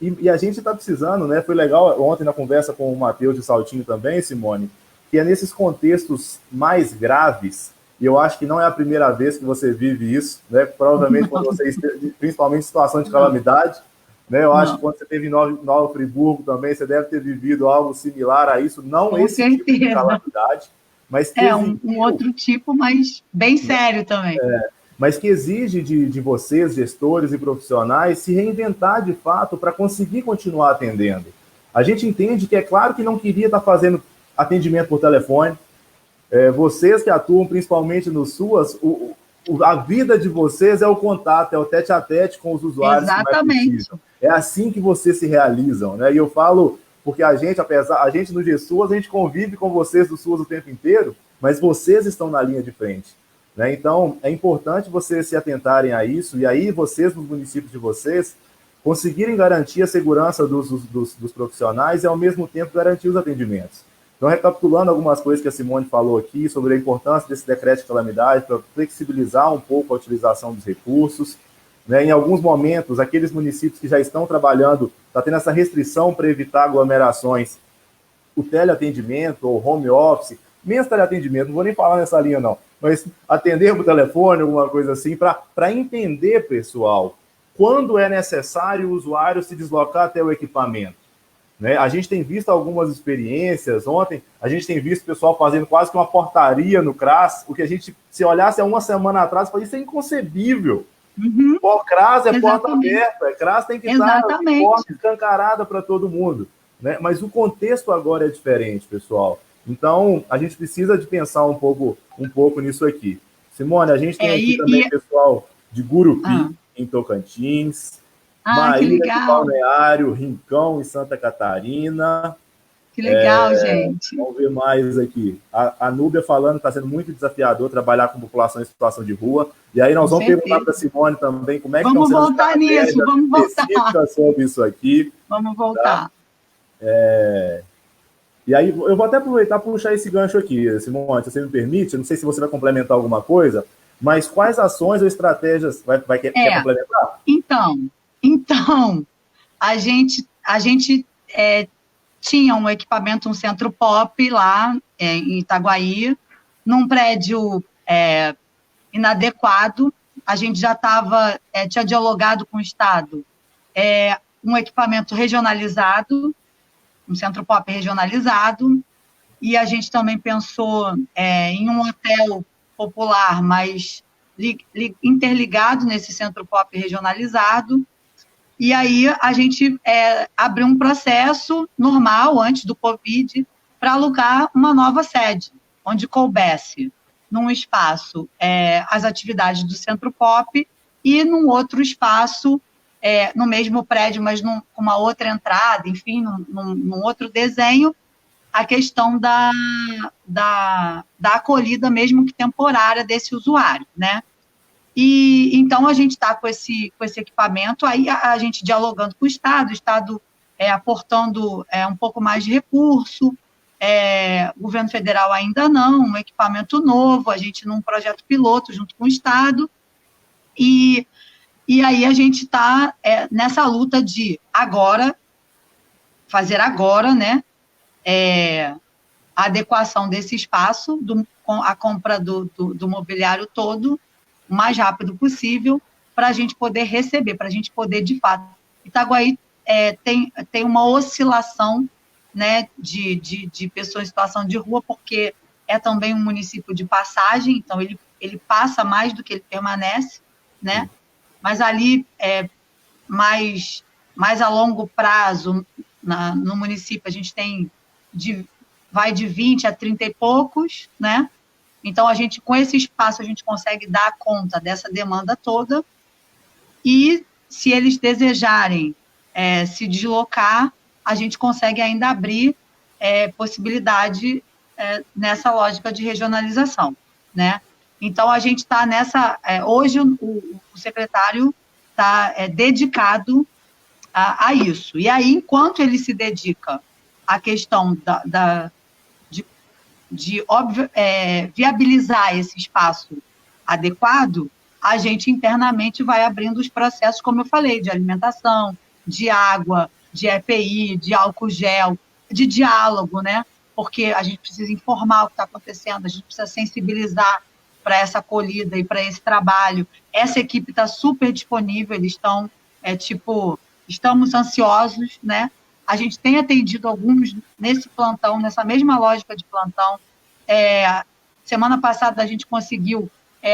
E a gente está precisando, né? Foi legal ontem na conversa com o Matheus de Saltinho também, Simone, que é nesses contextos mais graves, e eu acho que não é a primeira vez que você vive isso, né? Provavelmente quando você esteve, principalmente em situação de calamidade, né? Eu acho que quando você esteve em Nova Friburgo também, você deve ter vivido algo similar a isso, não Com esse certeza. tipo de calamidade, mas que um outro tipo, mas bem sério também. Mas que exige de vocês, gestores e profissionais, se reinventar de fato para conseguir continuar atendendo. A gente entende que é claro que não queria estar fazendo atendimento por telefone. Vocês que atuam principalmente no SUAS, a vida de vocês é o contato, é o tete-a-tete com os usuários. Exatamente. É assim que vocês se realizam. Né? E eu falo, porque a gente no GSUAS, a gente convive com vocês do SUAS o tempo inteiro, mas vocês estão na linha de frente. Né? Então, é importante vocês se atentarem a isso, e aí vocês, nos municípios de vocês, conseguirem garantir a segurança dos profissionais e, ao mesmo tempo, garantir os atendimentos. Então, recapitulando algumas coisas que a Simone falou aqui sobre a importância desse decreto de calamidade para flexibilizar um pouco a utilização dos recursos. Né? Em alguns momentos, aqueles municípios que já estão trabalhando, está tendo essa restrição para evitar aglomerações, o teleatendimento ou home office, menos teleatendimento, não vou nem falar nessa linha não, mas atender por telefone, alguma coisa assim, para entender, pessoal, quando é necessário o usuário se deslocar até o equipamento. Né? A gente tem visto algumas experiências, ontem a gente tem visto o pessoal fazendo quase que uma portaria no CRAS, o que a gente, se olhasse há uma semana atrás, falou, isso é inconcebível. O CRAS é porta aberta, o CRAS tem que estar porta escancarada para todo mundo. Né? Mas o contexto agora é diferente, pessoal. Então, a gente precisa de pensar um pouco nisso aqui. Simone, a gente tem aqui também pessoal de Gurupi, em Tocantins, Maíra de Balneário, Rincão, em Santa Catarina. Que legal, gente. Vamos ver mais aqui. A Núbia falando que está sendo muito desafiador trabalhar com população em situação de rua. E aí nós vamos perguntar para a Simone também como é que vamos voltar nisso, vamos voltar sobre isso aqui. Vamos voltar. Tá? E aí, eu vou até aproveitar para puxar esse gancho aqui, Simone, se você me permite, eu não sei se você vai complementar alguma coisa, mas quais ações ou estratégias quer complementar? Então, a gente tinha um equipamento, um centro pop lá em Itaguaí, num prédio inadequado, a gente já tinha dialogado com o Estado, um equipamento regionalizado, um centro pop regionalizado, e a gente também pensou em um hotel popular, mas interligado nesse centro pop regionalizado, e aí a gente abriu um processo normal, antes do Covid, para alugar uma nova sede, onde coubesse num espaço as atividades do centro pop e num outro espaço, no mesmo prédio, mas com uma outra entrada, enfim, num outro desenho, a questão da acolhida, mesmo que temporária, desse usuário, né? E então a gente está com esse equipamento, aí a gente dialogando com o Estado aportando um pouco mais de recurso, o governo federal ainda não, um equipamento novo, a gente num projeto piloto junto com o Estado, e aí a gente está nessa luta de fazer agora, né, a adequação desse espaço, com a compra do mobiliário todo, o mais rápido possível para a gente poder receber, para a gente poder, de fato. Itaguaí tem uma oscilação, né, de pessoas em situação de rua, porque é também um município de passagem, então ele passa mais do que ele permanece, né? Mas ali, mais a longo prazo, no município, a gente tem vai de 20 a 30 e poucos, né? Então, com esse espaço, a gente consegue dar conta dessa demanda toda. E, se eles desejarem se deslocar, a gente consegue ainda abrir possibilidade nessa lógica de regionalização, né? Então, a gente está nessa... hoje, o secretário está dedicado a isso. E aí, enquanto ele se dedica à questão de viabilizar esse espaço adequado, a gente internamente vai abrindo os processos, como eu falei, de alimentação, de água, de EPI, de álcool gel, de diálogo, né? Porque a gente precisa informar o que está acontecendo, a gente precisa sensibilizar para essa acolhida e para esse trabalho. Essa equipe está super disponível, eles estão, estamos ansiosos, né? A gente tem atendido alguns nesse plantão, nessa mesma lógica de plantão. Semana passada a gente conseguiu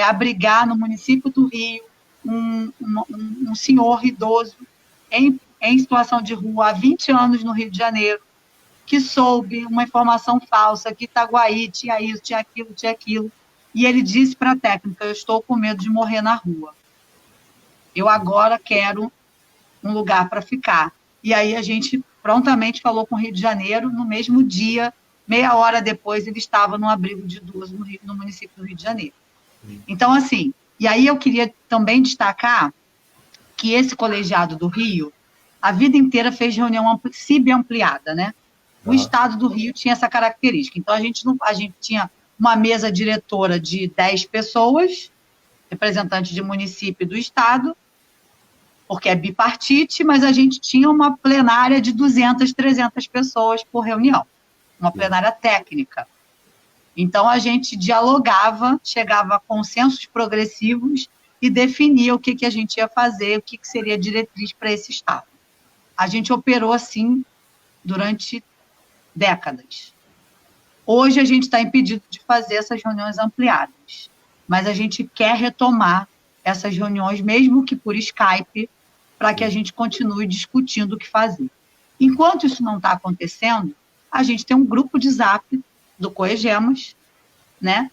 abrigar no município do Rio um senhor idoso em situação de rua há 20 anos no Rio de Janeiro, que soube uma informação falsa, que Itaguaí tinha isso, tinha aquilo, e ele disse para a técnica: eu estou com medo de morrer na rua. Eu agora quero um lugar para ficar. E aí a gente prontamente falou com o Rio de Janeiro, no mesmo dia, meia hora depois, ele estava no abrigo de idoso no município do Rio de Janeiro. Então, assim, e aí eu queria também destacar que esse colegiado do Rio, a vida inteira fez reunião CIB ampliada, né? O Estado do Rio tinha essa característica. Então, a gente tinha uma mesa diretora de 10 pessoas, representantes de município e do Estado, porque é bipartite, mas a gente tinha uma plenária de 200, 300 pessoas por reunião, uma plenária técnica. Então, a gente dialogava, chegava a consensos progressivos e definia o que a gente ia fazer, o que seria diretriz para esse Estado. A gente operou assim durante décadas. Hoje, a gente está impedido de fazer essas reuniões ampliadas, mas a gente quer retomar essas reuniões, mesmo que por Skype, para que a gente continue discutindo o que fazer. Enquanto isso não está acontecendo, a gente tem um grupo de Zap do Coegemas, né,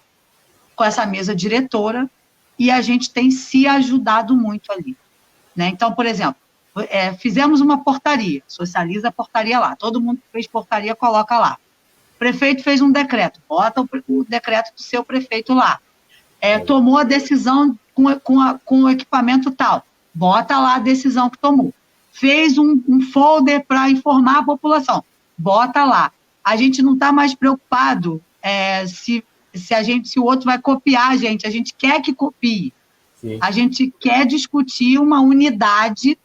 com essa mesa diretora, e a gente tem se ajudado muito ali, né? Então, por exemplo, fizemos uma portaria, socializa a portaria lá, todo mundo que fez portaria coloca lá. O prefeito fez um decreto, bota o decreto do seu prefeito lá. Tomou a decisão com o equipamento tal, bota lá a decisão que tomou. Fez um folder para informar a população, bota lá. A gente não está mais preocupado se o outro vai copiar a gente quer que copie. Sim. A gente quer discutir uma unidade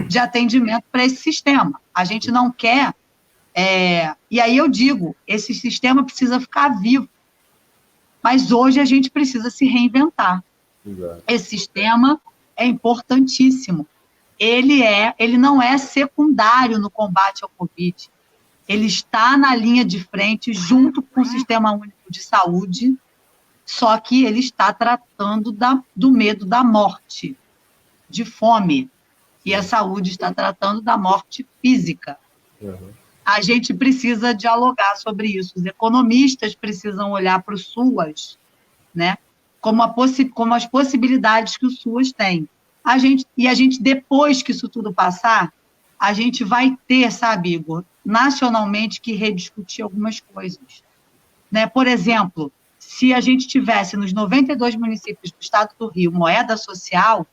de atendimento para esse sistema. A gente não quer... e aí eu digo, esse sistema precisa ficar vivo. Mas hoje a gente precisa se reinventar. Exato. Esse sistema é importantíssimo. Ele não é secundário no combate ao Covid. Ele está na linha de frente junto com o Sistema Único de Saúde, só que ele está tratando do medo da morte, de fome. E a saúde está tratando da morte física. Uhum. A gente precisa dialogar sobre isso. Os economistas precisam olhar para o SUAS, né, como as possibilidades que o SUAS tem. A gente, depois que isso tudo passar, a gente vai ter, sabe, Igor, nacionalmente que rediscutir algumas coisas. Né? Por exemplo, se a gente tivesse nos 92 municípios do estado do Rio moeda social,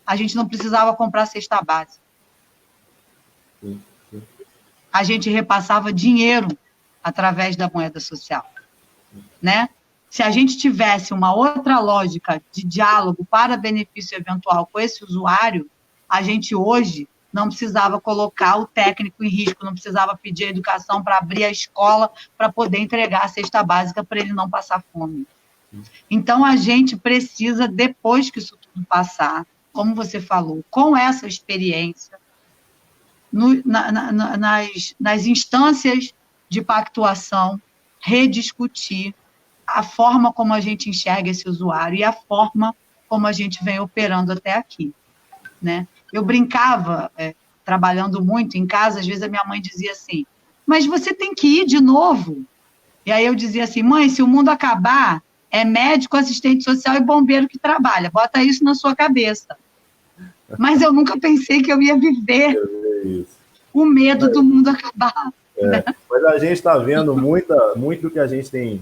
a gente não precisava comprar cesta básica. A gente repassava dinheiro através da moeda social. Né? Se a gente tivesse uma outra lógica de diálogo para benefício eventual com esse usuário, a gente hoje não precisava colocar o técnico em risco, não precisava pedir a educação para abrir a escola para poder entregar a cesta básica para ele não passar fome. Então, a gente precisa, depois que isso tudo passar, como você falou, com essa experiência, nas instâncias de pactuação, rediscutir a forma como a gente enxerga esse usuário e a forma como a gente vem operando até aqui, né? Eu brincava, trabalhando muito em casa, às vezes a minha mãe dizia assim, mas você tem que ir de novo. E aí eu dizia assim, mãe, se o mundo acabar, é médico, assistente social e bombeiro que trabalha, bota isso na sua cabeça. Mas eu nunca pensei que eu ia viver o medo do mundo acabar. Né? Mas a gente está vendo muito do que a gente tem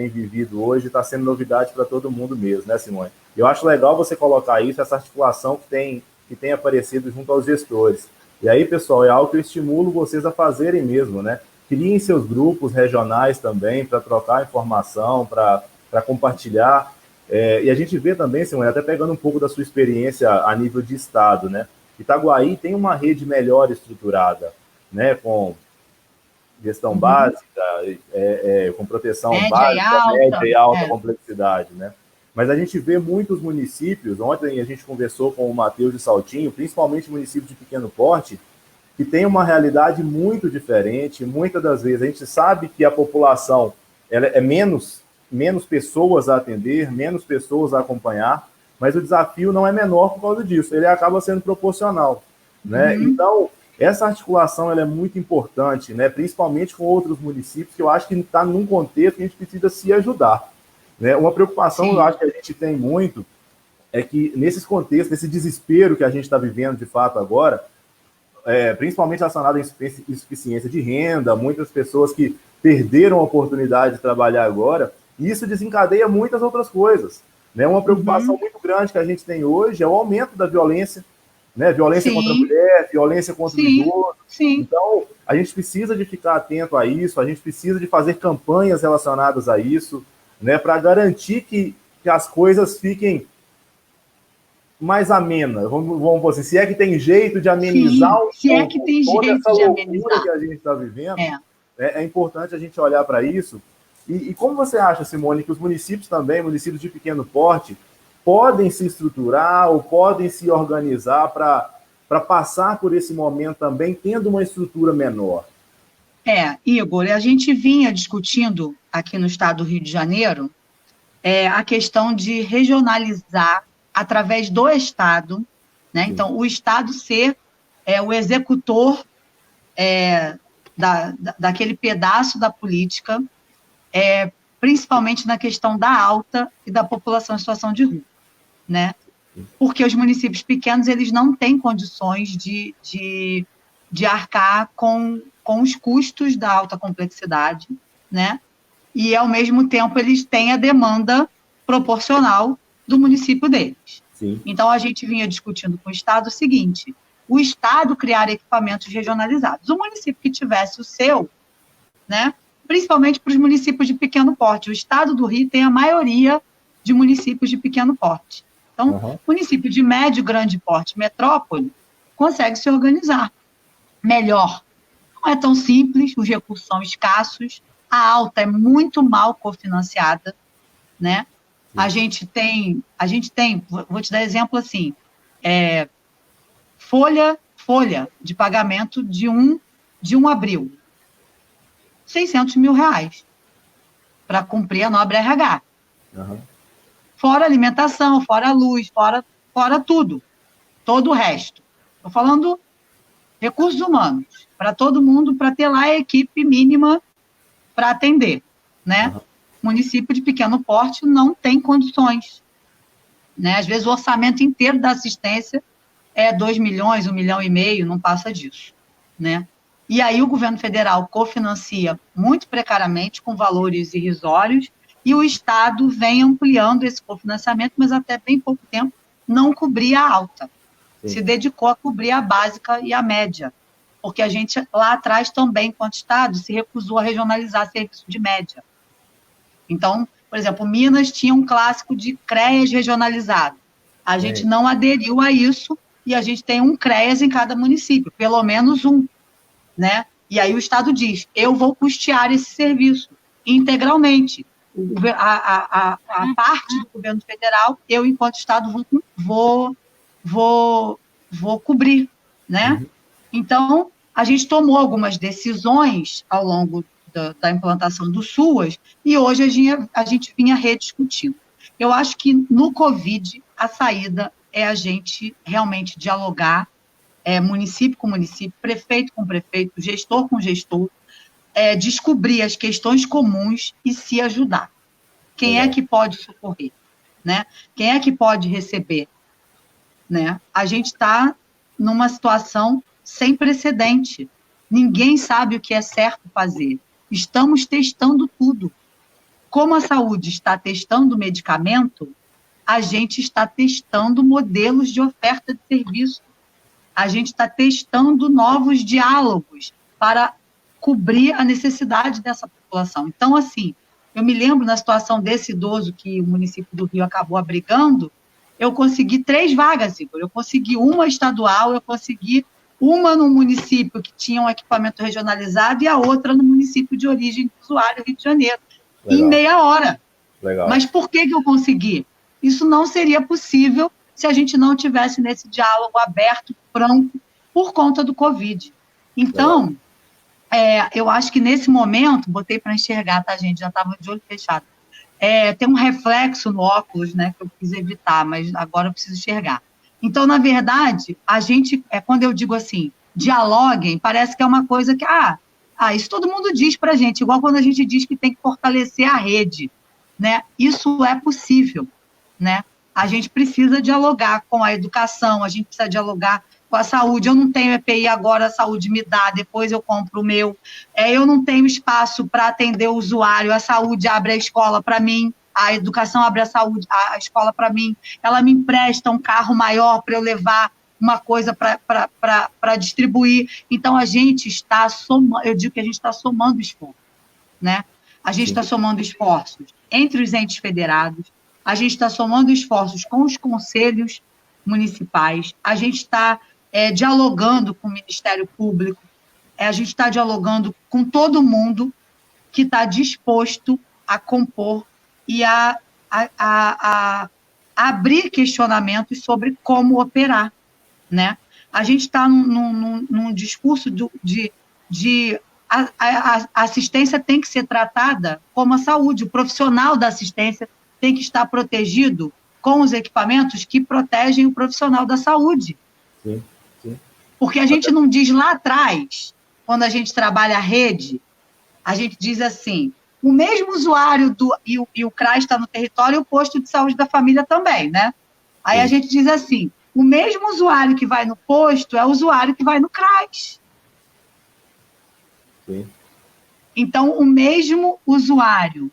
vivido hoje, está sendo novidade para todo mundo mesmo, né, Simone? Eu acho legal você colocar isso, essa articulação que tem aparecido junto aos gestores. E aí, pessoal, é algo que eu estimulo vocês a fazerem mesmo, né? Criem seus grupos regionais também para trocar informação, para compartilhar. E a gente vê também, Simone, até pegando um pouco da sua experiência a nível de estado, né? Itaguaí tem uma rede melhor estruturada, né? Com gestão básica, com proteção básica, média e alta complexidade, né? Mas a gente vê muitos municípios, ontem a gente conversou com o Matheus de Saltinho, principalmente municípios de pequeno porte, que tem uma realidade muito diferente. Muitas das vezes a gente sabe que a população ela é menos pessoas a atender, menos pessoas a acompanhar, mas o desafio não é menor por causa disso, ele acaba sendo proporcional, né? Então, essa articulação ela é muito importante, né? Principalmente com outros municípios, que eu acho que está num contexto que a gente precisa se ajudar, né? Uma preocupação, eu acho que a gente tem muito, é que nesses contextos, nesse desespero que a gente está vivendo de fato agora, principalmente relacionado à insuficiência de renda, muitas pessoas que perderam a oportunidade de trabalhar agora, e isso desencadeia muitas outras coisas, né? Uma preocupação muito grande que a gente tem hoje é o aumento da violência, né? Violência contra a mulher, violência contra o idoso. Então, a gente precisa de ficar atento a isso, a gente precisa de fazer campanhas relacionadas a isso, né? Para garantir que as coisas fiquem mais amena, vamos dizer, se é que tem jeito de amenizar toda essa loucura que a gente está vivendo, é importante a gente olhar para isso. E como você acha, Simone, que os municípios também, municípios de pequeno porte, podem se estruturar ou podem se organizar para passar por esse momento também, tendo uma estrutura menor? Igor, a gente vinha discutindo aqui no estado do Rio de Janeiro a questão de regionalizar através do Estado, né? Então, o Estado ser o executor daquele pedaço da política, principalmente na questão da alta e da população em situação de rua, né? Porque os municípios pequenos eles não têm condições de arcar com os custos da alta complexidade, né? E, ao mesmo tempo, eles têm a demanda proporcional do município deles. Então, a gente vinha discutindo com o Estado o seguinte, o Estado criar equipamentos regionalizados. O município que tivesse o seu, né, principalmente para os municípios de pequeno porte. O Estado do Rio tem a maioria de municípios de pequeno porte. Então, município de médio e grande porte, metrópole, consegue se organizar melhor. Não é tão simples, os recursos são escassos, a alta é muito mal cofinanciada, né? A gente tem, vou te dar exemplo assim, folha de pagamento de 1 abril, R$600 mil para cumprir a nobre RH. Fora alimentação, fora luz, fora tudo, todo o resto. Estou falando recursos humanos, para todo mundo, para ter lá a equipe mínima para atender, né? Município de pequeno porte não tem condições, né? Às vezes o orçamento inteiro da assistência é 2 milhões, 1,5 milhão, não passa disso, né? E aí o governo federal cofinancia muito precariamente, com valores irrisórios, e o Estado vem ampliando esse cofinanciamento, mas até bem pouco tempo não cobria a alta. Se dedicou a cobrir a básica e a média, porque a gente lá atrás também, enquanto Estado, se recusou a regionalizar serviço de média. Então, por exemplo, Minas tinha um clássico de CREAS regionalizado. A gente não aderiu a isso e a gente tem um CREAS em cada município, pelo menos um, né? E aí o Estado diz, eu vou custear esse serviço integralmente. a parte do governo federal, eu, enquanto Estado, vou cobrir, né? Então, a gente tomou algumas decisões ao longo da implantação do SUAS e hoje a gente vinha rediscutindo. Eu acho que no Covid a saída é a gente realmente dialogar, município com município, prefeito com prefeito, gestor com gestor, descobrir as questões comuns e se ajudar. Quem é que pode socorrer, né? Quem é que pode receber, né? A gente está numa situação sem precedente. Ninguém sabe o que é certo fazer. Estamos testando tudo. Como a saúde está testando medicamento, a gente está testando modelos de oferta de serviço. A gente está testando novos diálogos para cobrir a necessidade dessa população. Então, assim, eu me lembro na situação desse idoso que o município do Rio acabou abrigando, eu consegui 3 vagas, Igor. Eu consegui uma estadual, eu consegui uma no município que tinha um equipamento regionalizado e a outra no município de origem do usuário, Rio de Janeiro, em meia hora. Legal. Mas por que eu consegui? Isso não seria possível se a gente não tivesse nesse diálogo aberto, franco, por conta do Covid. Então, eu acho que nesse momento, botei para enxergar, tá, gente? Já estava de olho fechado. Tem um reflexo no óculos, né, que eu quis evitar, mas agora eu preciso enxergar. Então, na verdade, a gente, quando eu digo assim, dialoguem, parece que é uma coisa que, isso todo mundo diz para a gente, igual quando a gente diz que tem que fortalecer a rede, né? Isso é possível, né? A gente precisa dialogar com a educação, a gente precisa dialogar com a saúde. Eu não tenho EPI agora, a saúde me dá, depois eu compro o meu. Eu não tenho espaço para atender o usuário, a saúde abre a escola para mim, a educação abre a escola para mim, ela me empresta um carro maior para eu levar uma coisa para distribuir. Então, a gente está somando, eu digo que a gente está somando esforço, né? A gente está somando esforços entre os entes federados, a gente está somando esforços com os conselhos municipais, a gente está dialogando com o Ministério Público, a gente está dialogando com todo mundo que está disposto a compor e a abrir questionamentos sobre como operar, né? A gente está num discurso de a assistência tem que ser tratada como a saúde, o profissional da assistência tem que estar protegido com os equipamentos que protegem o profissional da saúde. Sim. Porque a gente não diz lá atrás, quando a gente trabalha a rede, a gente diz assim, o mesmo usuário e o CRAS está no território e o posto de saúde da família também, né? Aí a gente diz assim, o mesmo usuário que vai no posto é o usuário que vai no CRAS. Sim. Então, o mesmo usuário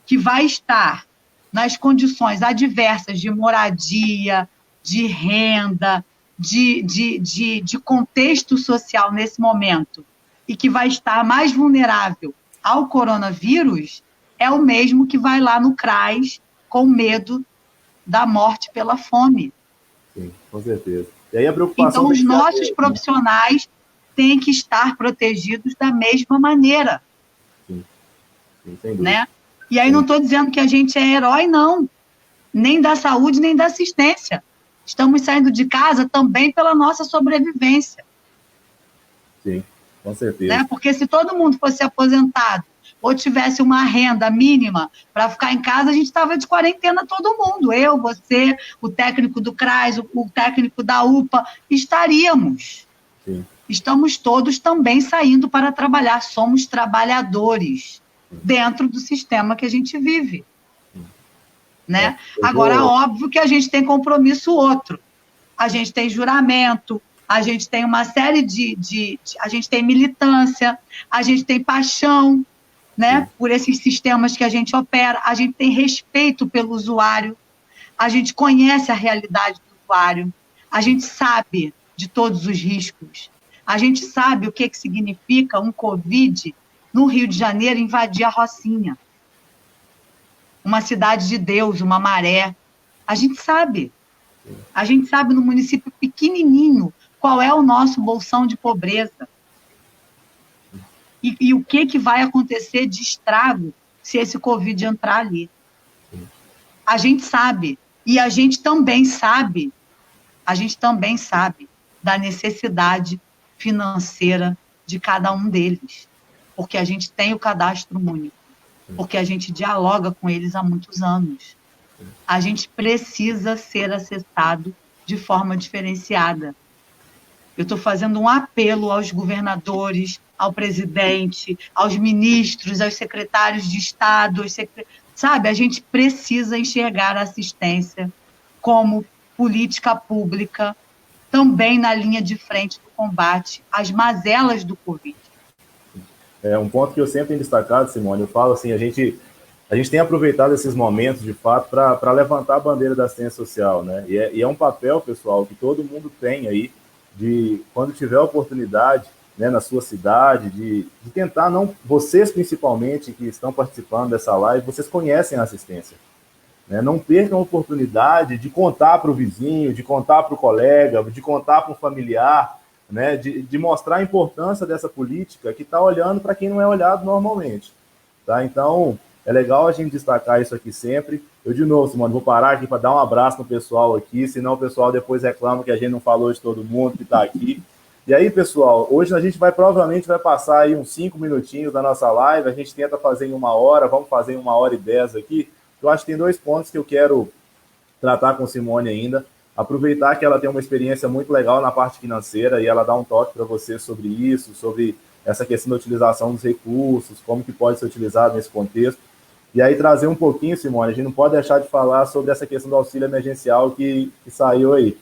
que vai estar nas condições adversas de moradia, de renda, de contexto social nesse momento, e que vai estar mais vulnerável ao coronavírus, é o mesmo que vai lá no CRAS com medo da morte pela fome. Sim, com certeza. E aí a preocupação... Então, os nossos profissionais têm que estar protegidos da mesma maneira. Sim, sem dúvida. Né? E aí não estou dizendo que a gente é herói, não. Nem da saúde, nem da assistência. Estamos saindo de casa também pela nossa sobrevivência. Sim, com certeza. Né? Porque se todo mundo fosse aposentado ou tivesse uma renda mínima para ficar em casa, a gente estava de quarentena todo mundo. Eu, você, o técnico do CRAS, o técnico da UPA, estaríamos. Sim. Estamos todos também saindo para trabalhar. Somos trabalhadores dentro do sistema que a gente vive. Né? Agora, óbvio que a gente tem compromisso outro. A gente tem juramento, a gente tem uma série a gente tem militância, a gente tem paixão, né, por esses sistemas que a gente opera, a gente tem respeito pelo usuário, a gente conhece a realidade do usuário, a gente sabe de todos os riscos, a gente sabe o que significa um Covid no Rio de Janeiro invadir a Rocinha. Uma cidade de Deus, uma maré. A gente sabe. A gente sabe no município pequenininho qual é o nosso bolsão de pobreza. E o que vai acontecer de estrago se esse Covid entrar ali. A gente sabe, e a gente também sabe da necessidade financeira de cada um deles, porque a gente tem o cadastro único, porque a gente dialoga com eles há muitos anos. A gente precisa ser acessado de forma diferenciada. Eu estou fazendo um apelo aos governadores, ao presidente, aos ministros, aos secretários de Estado, sabe? A gente precisa enxergar a assistência como política pública, também na linha de frente do combate às mazelas do Covid. Um ponto que eu sempre tenho destacado, Simone, eu falo assim, a gente tem aproveitado esses momentos, de fato, para levantar a bandeira da assistência social, né? E é um papel, pessoal, que todo mundo tem aí, de, quando tiver oportunidade, né, na sua cidade, de tentar, não, vocês principalmente, que estão participando dessa live, vocês conhecem a assistência. Né? Não percam a oportunidade de contar para o vizinho, de contar para o colega, de contar para um familiar, né, de mostrar a importância dessa política que está olhando para quem não é olhado normalmente. Tá? Então, é legal a gente destacar isso aqui sempre. Eu, de novo, Simone, vou parar aqui para dar um abraço no pessoal aqui, senão o pessoal depois reclama que a gente não falou de todo mundo que está aqui. E aí, pessoal, hoje a gente provavelmente vai passar aí uns 5 minutinhos da nossa live, a gente tenta fazer em 1 hora, vamos fazer em 1h10 aqui. Eu acho que tem 2 pontos que eu quero tratar com Simone ainda. Aproveitar que ela tem uma experiência muito legal na parte financeira e ela dá um toque para você sobre isso, sobre essa questão da utilização dos recursos, como que pode ser utilizado nesse contexto. E aí trazer um pouquinho, Simone, a gente não pode deixar de falar sobre essa questão do auxílio emergencial que saiu aí.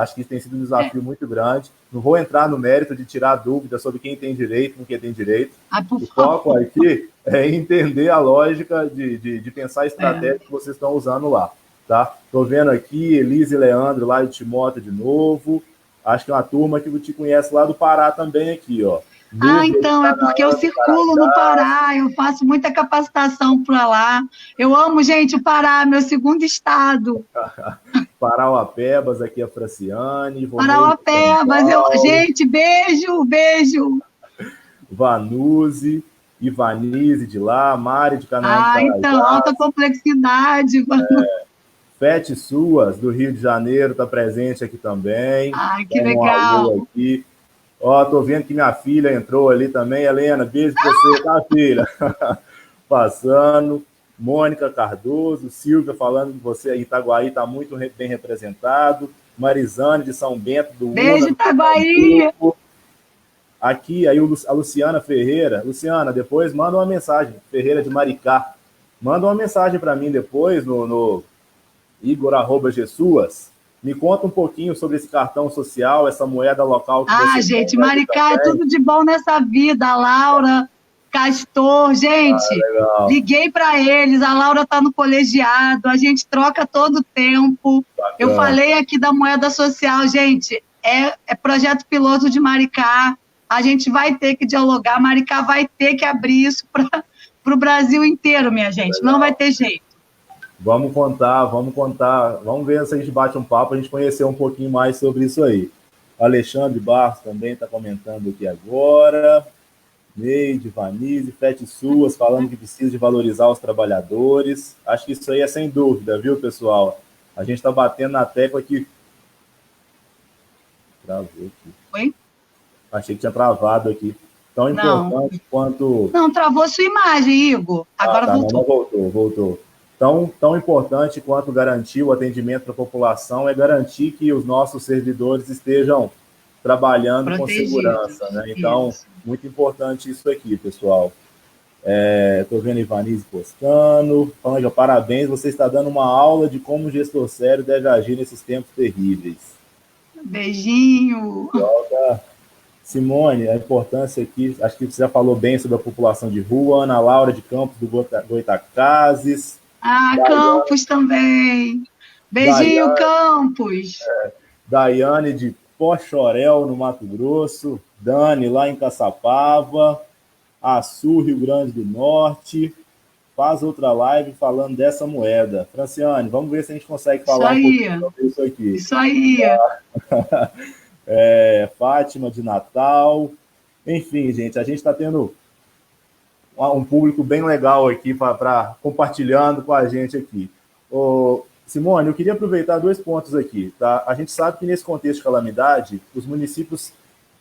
Acho que isso tem sido um desafio muito grande. Não vou entrar no mérito de tirar dúvidas sobre quem tem direito, com quem tem direito. O foco aqui é entender a lógica de pensar a estratégia que vocês estão usando lá. Tá? Estou vendo aqui Elise e Leandro lá de Timóteo de novo. Acho que é uma turma que te conhece lá do Pará também aqui, ó. Então, é porque eu circulo no Pará, eu faço muita capacitação para lá. Eu amo, gente, o Pará, meu segundo estado. Parauapebas, aqui a Franciane. Parauapebas, gente, beijo, beijo. Vanuse, Ivanise de lá, Mari de Canaã. Então, alta complexidade. Fete Suas, do Rio de Janeiro, está presente aqui também. Que legal. Aqui. Ó, tô vendo que minha filha entrou ali também. Helena, beijo pra você, tá, filha? Passando. Mônica Cardoso, Silvia falando de você aí, Itaguaí está muito bem representado. Marizane de São Bento do Beijo, Itaguaí! Aqui, aí a Luciana Ferreira. Luciana, depois manda uma mensagem. Ferreira de Maricá. Manda uma mensagem para mim depois no Igor@Gessuas. Me conta um pouquinho sobre esse cartão social, essa moeda local que você gente, Maricá é tudo de bom nessa vida. A Laura, Castor, gente, liguei para eles, a Laura está no colegiado, a gente troca todo o tempo. Bacana. Eu falei aqui da moeda social, gente, é projeto piloto de Maricá, a gente vai ter que dialogar, Maricá vai ter que abrir isso para o Brasil inteiro, minha gente, não vai ter jeito. Vamos contar, vamos ver se a gente bate um papo, a gente conhecer um pouquinho mais sobre isso aí. Alexandre Barros também está comentando aqui agora. Neide, Vanise, Fete Suas, falando que precisa de valorizar os trabalhadores. Acho que isso aí é sem dúvida, viu, pessoal? A gente está batendo na tecla aqui. Travou aqui. Oi? Achei que tinha travado aqui. Tão importante quanto... Não, travou sua imagem, Igor. Agora voltou. Não, voltou. Tão importante quanto garantir o atendimento para a população é garantir que os nossos servidores estejam trabalhando com segurança, né? Então, muito importante isso aqui, pessoal. Estou vendo Ivanise postando. Falando, parabéns, você está dando uma aula de como um gestor sério deve agir nesses tempos terríveis. Beijinho. Simone, a importância aqui, acho que você já falou bem sobre a população de rua. Ana Laura de Campos do Goitacazes. Campos também. Beijinho, Campos. Daiane de Pochorel, no Mato Grosso. Dani, lá em Caçapava. Açu, Rio Grande do Norte. Faz outra live falando dessa moeda. Franciane, vamos ver se a gente consegue falar um pouquinho sobre isso aqui. Isso aí. Fátima de Natal. Enfim, gente, a gente está tendo um público bem legal aqui para compartilhando com a gente aqui. Simone, eu queria aproveitar 2 pontos aqui. Tá? A gente sabe que nesse contexto de calamidade, os municípios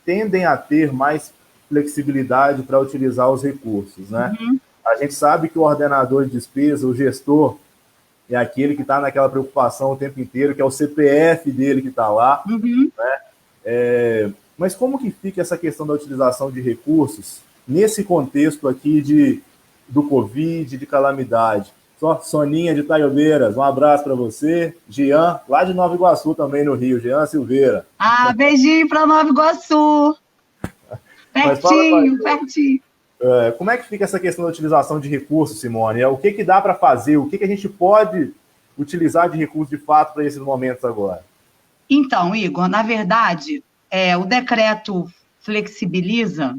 tendem a ter mais flexibilidade para utilizar os recursos, né? Uhum. A gente sabe que o ordenador de despesa, o gestor, é aquele que está naquela preocupação o tempo inteiro, que é o CPF dele que está lá, Uhum. né? Mas como que fica essa questão da utilização de recursos nesse contexto aqui do Covid, de calamidade? Soninha de Taiobeiras, um abraço para você. Jean, lá de Nova Iguaçu também no Rio, Jean Silveira. Beijinho para Nova Iguaçu. Pertinho, pertinho. Como é que fica essa questão da utilização de recursos, Simone? O que dá para fazer? O que a gente pode utilizar de recursos de fato para esses momentos agora? Então, Igor, na verdade, o decreto flexibiliza,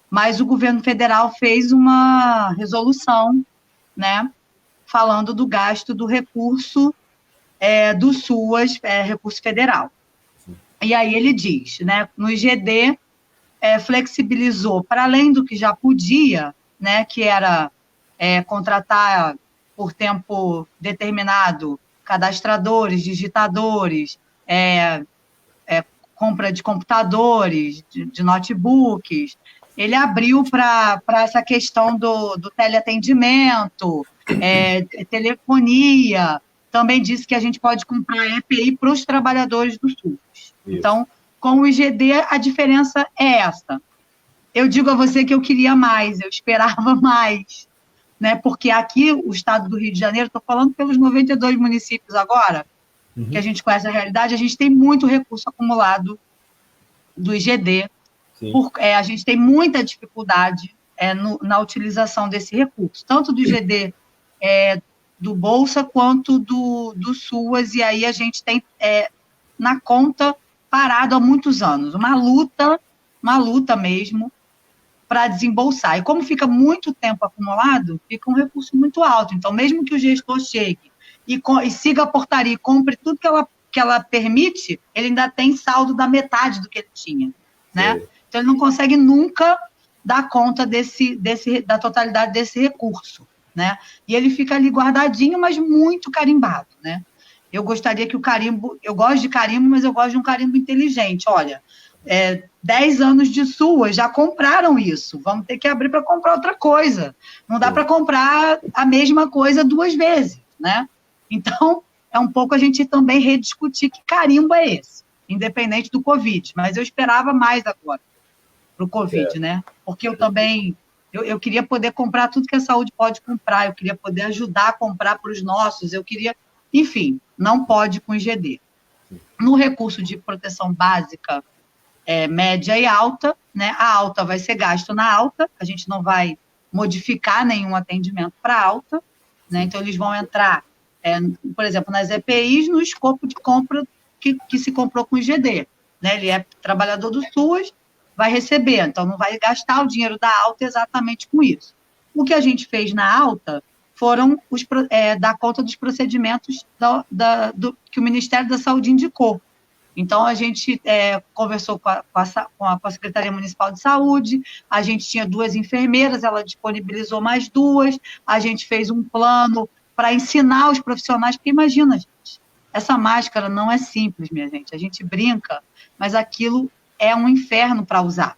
mas o governo federal fez uma resolução, né, falando do gasto do recurso do SUAS, recurso federal. Sim. E aí ele diz, né, no IGD, flexibilizou, para além do que já podia, né, que era contratar por tempo determinado cadastradores, digitadores, compra de computadores, de notebooks. Ele abriu para essa questão do teleatendimento, telefonia. Também disse que a gente pode comprar EPI para os trabalhadores do SUS. Isso. Então, com o IGD, a diferença é essa. Eu digo a você que eu queria mais, eu esperava mais, né? Porque aqui, o estado do Rio de Janeiro, estou falando pelos 92 municípios agora, que a gente conhece a realidade, a gente tem muito recurso acumulado do IGD, a gente tem muita dificuldade na utilização desse recurso, tanto do IGD do Bolsa quanto do SUAS, e aí a gente tem na conta parado há muitos anos, uma luta mesmo para desembolsar. E como fica muito tempo acumulado, fica um recurso muito alto. Então, mesmo que o gestor chegue e siga a portaria e compre tudo que ela permite, ele ainda tem saldo da metade do que ele tinha, né? Então, ele não consegue nunca dar conta da totalidade desse recurso, né? E ele fica ali guardadinho, mas muito carimbado, né? Eu gostaria que o carimbo... Eu gosto de carimbo, mas eu gosto de um carimbo inteligente. Olha, 10 anos de SUAS já compraram isso. Vamos ter que abrir para comprar outra coisa. Não dá para comprar a mesma coisa 2 vezes, né? Então, é um pouco a gente também rediscutir que carimbo é esse, independente do Covid. Mas eu esperava mais agora para o Covid, né? Porque eu também... Eu queria poder comprar tudo que a saúde pode comprar. Eu queria poder ajudar a comprar para os nossos. Eu queria... Enfim, não pode com IGD. No recurso de proteção básica, média e alta, né? A alta vai ser gasto na alta, a gente não vai modificar nenhum atendimento para alta, né? Então, eles vão entrar, por exemplo, nas EPIs, no escopo de compra que se comprou com IGD, né? Ele é trabalhador do SUAS, vai receber, então não vai gastar o dinheiro da alta exatamente com isso. O que a gente fez na alta foram dar conta dos procedimentos que o Ministério da Saúde indicou. Então, a gente conversou com a Secretaria Municipal de Saúde, a gente tinha 2 enfermeiras, ela disponibilizou mais 2, a gente fez um plano para ensinar os profissionais, porque imagina, gente, essa máscara não é simples, minha gente, a gente brinca, mas aquilo é um inferno para usar,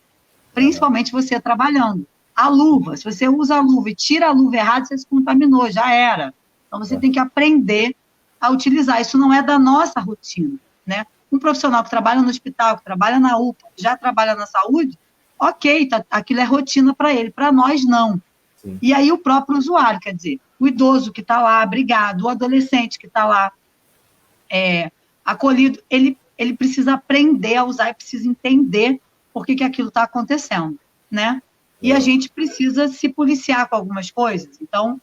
principalmente você trabalhando. A luva, se você usa a luva e tira a luva errada, você se contaminou, já era. Então, você tem que aprender a utilizar. Isso não é da nossa rotina, né? Um profissional que trabalha no hospital, que trabalha na UPA, que já trabalha na saúde, ok, aquilo é rotina para ele, para nós não. Sim. E aí o próprio usuário, quer dizer, o idoso que está lá abrigado, o adolescente que está lá acolhido, ele precisa aprender a usar e precisa entender por que aquilo está acontecendo, né? E a gente precisa se policiar com algumas coisas. Então,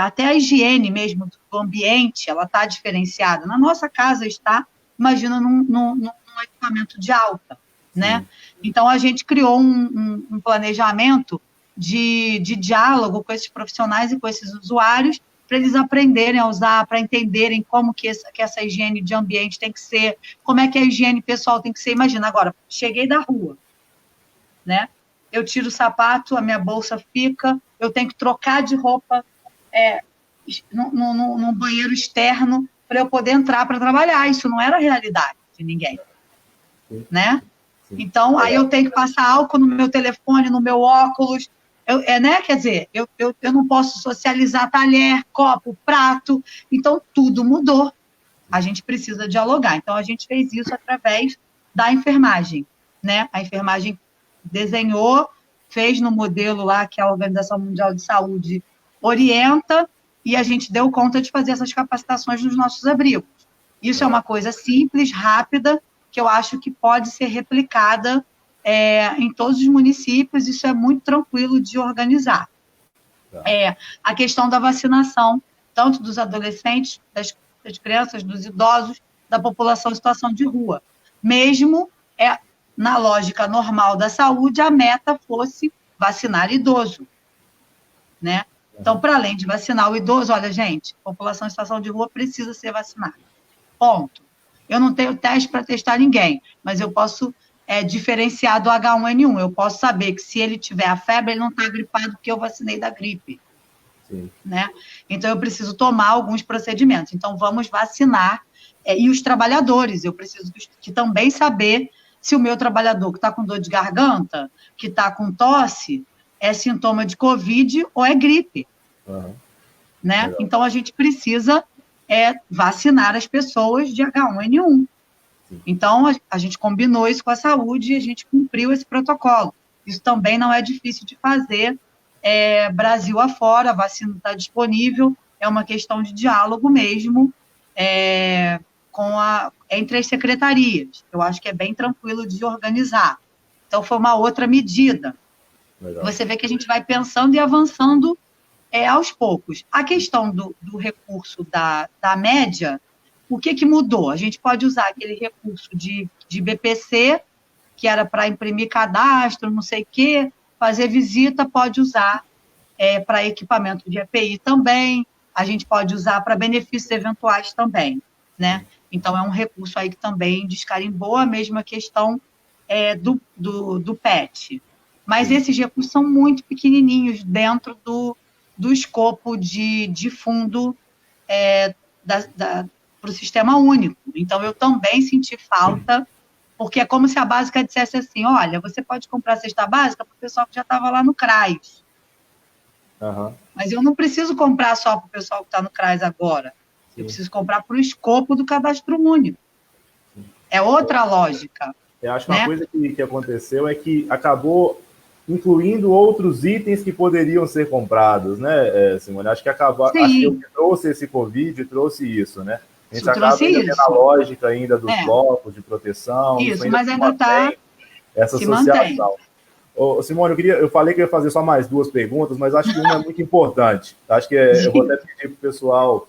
até a higiene mesmo do ambiente, ela está diferenciada. Na nossa casa está, imagina, num equipamento de alta, né? Então, a gente criou um planejamento de diálogo com esses profissionais e com esses usuários, para eles aprenderem a usar, para entenderem como que essa higiene de ambiente tem que ser, como é que a higiene pessoal tem que ser. Imagina, agora, cheguei da rua, né? Eu tiro o sapato, a minha bolsa fica, eu tenho que trocar de roupa num banheiro externo para eu poder entrar para trabalhar. Isso não era a realidade de ninguém, né? Então, aí eu tenho que passar álcool no meu telefone, no meu óculos, né? Quer dizer, eu não posso socializar talher, copo, prato, então tudo mudou. A gente precisa dialogar. Então, a gente fez isso através da enfermagem, né? A enfermagem desenhou, fez no modelo lá que a Organização Mundial de Saúde orienta, e a gente deu conta de fazer essas capacitações nos nossos abrigos. Isso é uma coisa simples, rápida, que eu acho que pode ser replicada em todos os municípios, isso é muito tranquilo de organizar. A questão da vacinação, tanto dos adolescentes, das crianças, dos idosos, da população em situação de rua. Mesmo na lógica normal da saúde, a meta fosse vacinar idoso, né? Então, para além de vacinar o idoso, olha, gente, a população em situação de rua precisa ser vacinada. Ponto. Eu não tenho teste para testar ninguém, mas eu posso diferenciar do H1N1. Eu posso saber que se ele tiver a febre, ele não está gripado porque eu vacinei da gripe. Sim. Né? Então, eu preciso tomar alguns procedimentos. Então, vamos vacinar. E os trabalhadores, eu preciso que também saber se o meu trabalhador que está com dor de garganta, que está com tosse, é sintoma de Covid ou é gripe. Né? Então, a gente precisa vacinar as pessoas de H1N1. Sim. Então, a gente combinou isso com a saúde e a gente cumpriu esse protocolo. Isso também não é difícil de fazer. Brasil afora, a vacina está disponível, é uma questão de diálogo mesmo entre as secretarias. Eu acho que é bem tranquilo de organizar. Então, foi uma outra medida. Legal. Você vê que a gente vai pensando e avançando aos poucos. A questão do recurso da média, o que mudou? A gente pode usar aquele recurso de BPC, que era para imprimir cadastro, não sei o quê, fazer visita, pode usar para equipamento de EPI também, a gente pode usar para benefícios eventuais também, né? Então, é um recurso aí que também descarimbou a mesma questão do PET. Mas esses recursos são muito pequenininhos dentro do escopo de fundo para o Sistema Único. Então, eu também senti falta, porque é como se a básica dissesse assim, olha, você pode comprar a cesta básica para o pessoal que já estava lá no CRAS. Mas eu não preciso comprar só para o pessoal que está no CRAS agora. Sim. Eu preciso comprar para o escopo do cadastro único. Sim. É outra lógica. Eu acho que uma coisa que aconteceu é que acabou incluindo outros itens que poderiam ser comprados, né, Simone? Acho que acho que o que trouxe esse Covid trouxe isso, né? A gente acaba ainda tendo a lógica ainda dos blocos de proteção. Isso, mas ainda está... Essa associação. Ô, Simone, eu falei que eu ia fazer só mais 2 perguntas, mas acho que uma é muito importante. Acho que eu vou até pedir para o pessoal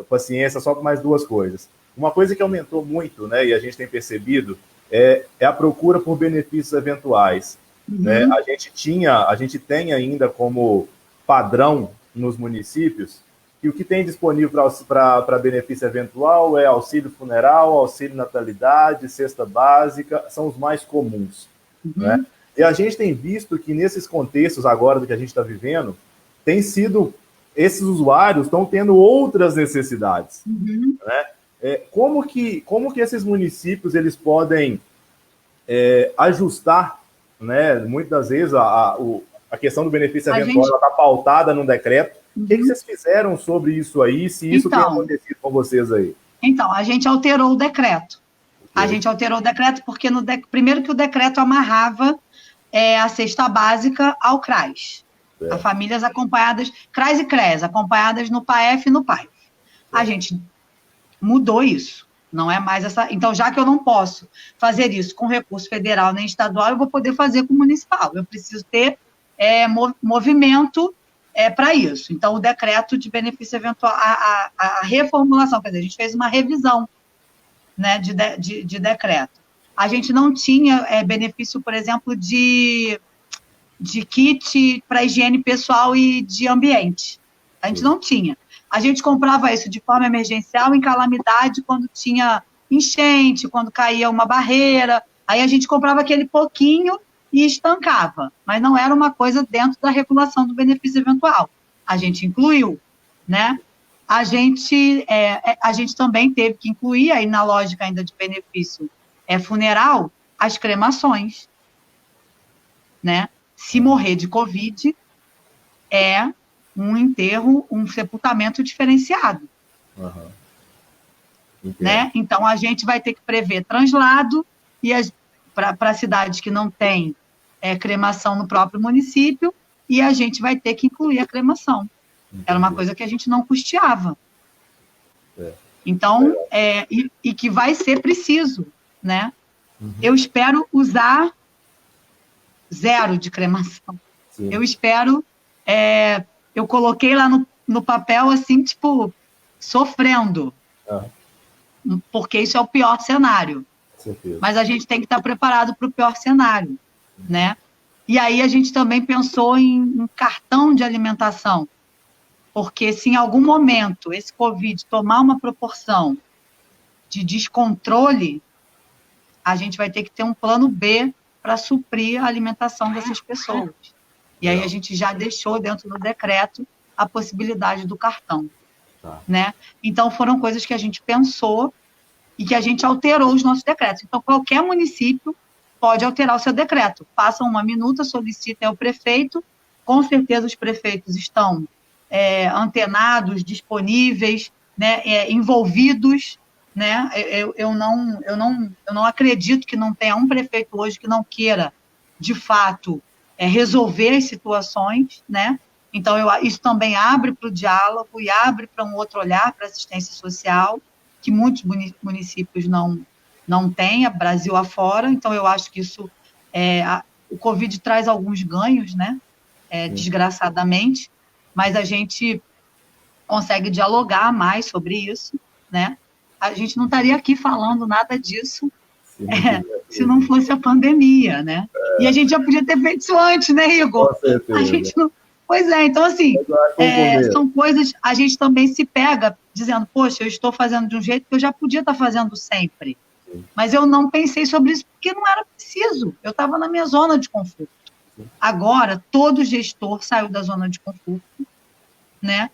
paciência só com mais 2 coisas. Uma coisa que aumentou muito, né, e a gente tem percebido, é a procura por benefícios eventuais. Né? A gente tem ainda como padrão nos municípios que o que tem disponível para benefício eventual é auxílio funeral, auxílio natalidade, cesta básica, são os mais comuns. Né? E a gente tem visto que nesses contextos agora do que a gente está vivendo, esses usuários estão tendo outras necessidades. Né? Como que esses municípios eles podem ajustar, né? Muitas das vezes a questão do benefício eventual está pautada num decreto. O que vocês fizeram sobre isso aí, se isso tem acontecido com vocês aí? Então, a gente alterou o decreto. A gente alterou o decreto porque, primeiro que o decreto amarrava a cesta básica ao CRAS. A famílias acompanhadas, CRAS e CRES, acompanhadas no PAEF e no PAIF. A gente mudou isso. Não é mais essa... Então, já que eu não posso fazer isso com recurso federal nem estadual, eu vou poder fazer com municipal. Eu preciso ter movimento para isso. Então, o decreto de benefício eventual, a reformulação, quer dizer, a gente fez uma revisão, né, de decreto. A gente não tinha benefício, por exemplo, de kit para higiene pessoal e de ambiente. A gente não tinha. A gente comprava isso de forma emergencial, em calamidade, quando tinha enchente, quando caía uma barreira. Aí a gente comprava aquele pouquinho e estancava, mas não era uma coisa dentro da regulação do benefício eventual. A gente incluiu, né? A gente também teve que incluir, aí na lógica ainda de benefício funeral, as cremações, né? Se morrer de Covid, é um enterro, um sepultamento diferenciado. Né? Então, a gente vai ter que prever translado e para cidades que não têm cremação no próprio município, e a gente vai ter que incluir a cremação. Era uma coisa que a gente não custeava. Então, e que vai ser preciso, né? Eu espero usar 0 de cremação. Sim. Eu espero... eu coloquei lá no papel, assim, tipo, sofrendo. Porque isso é o pior cenário. Mas a gente tem que estar preparado para o pior cenário, né? E aí a gente também pensou em cartão de alimentação, porque se em algum momento esse Covid tomar uma proporção de descontrole, a gente vai ter que ter um plano B para suprir a alimentação dessas pessoas. E aí a gente já deixou dentro do decreto a possibilidade do cartão. Né? Então, foram coisas que a gente pensou e que a gente alterou os nossos decretos. Então, qualquer município pode alterar o seu decreto. Façam uma minuta, solicitem ao prefeito. Com certeza, os prefeitos estão antenados, disponíveis, né, envolvidos. Né? Eu não acredito que não tenha um prefeito hoje que não queira, de fato, resolver as situações, né? Então, isso também abre para o diálogo e abre para um outro olhar para a assistência social, que muitos municípios não têm, Brasil afora. Então, eu acho que isso... o Covid traz alguns ganhos, né? Desgraçadamente, mas a gente consegue dialogar mais sobre isso, né? A gente não estaria aqui falando nada disso se não fosse a pandemia, né? E a gente já podia ter feito isso antes, né, Igor? Com certeza. A gente não... Pois então, assim, são coisas... A gente também se pega dizendo, poxa, eu estou fazendo de um jeito que eu já podia estar fazendo sempre. Sim. Mas eu não pensei sobre isso porque não era preciso. Eu estava na minha zona de conforto. Sim. Agora, todo gestor saiu da zona de conforto, né?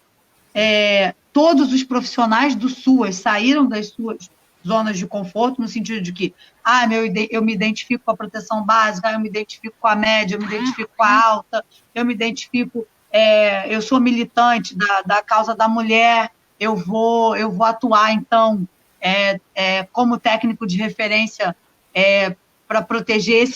Todos os profissionais do SUAS saíram das suas zonas de conforto, no sentido de que eu me identifico com a proteção básica, eu me identifico com a média, eu me identifico com a alta, eu me identifico, eu sou militante da causa da mulher, eu vou atuar, então, como técnico de referência para proteger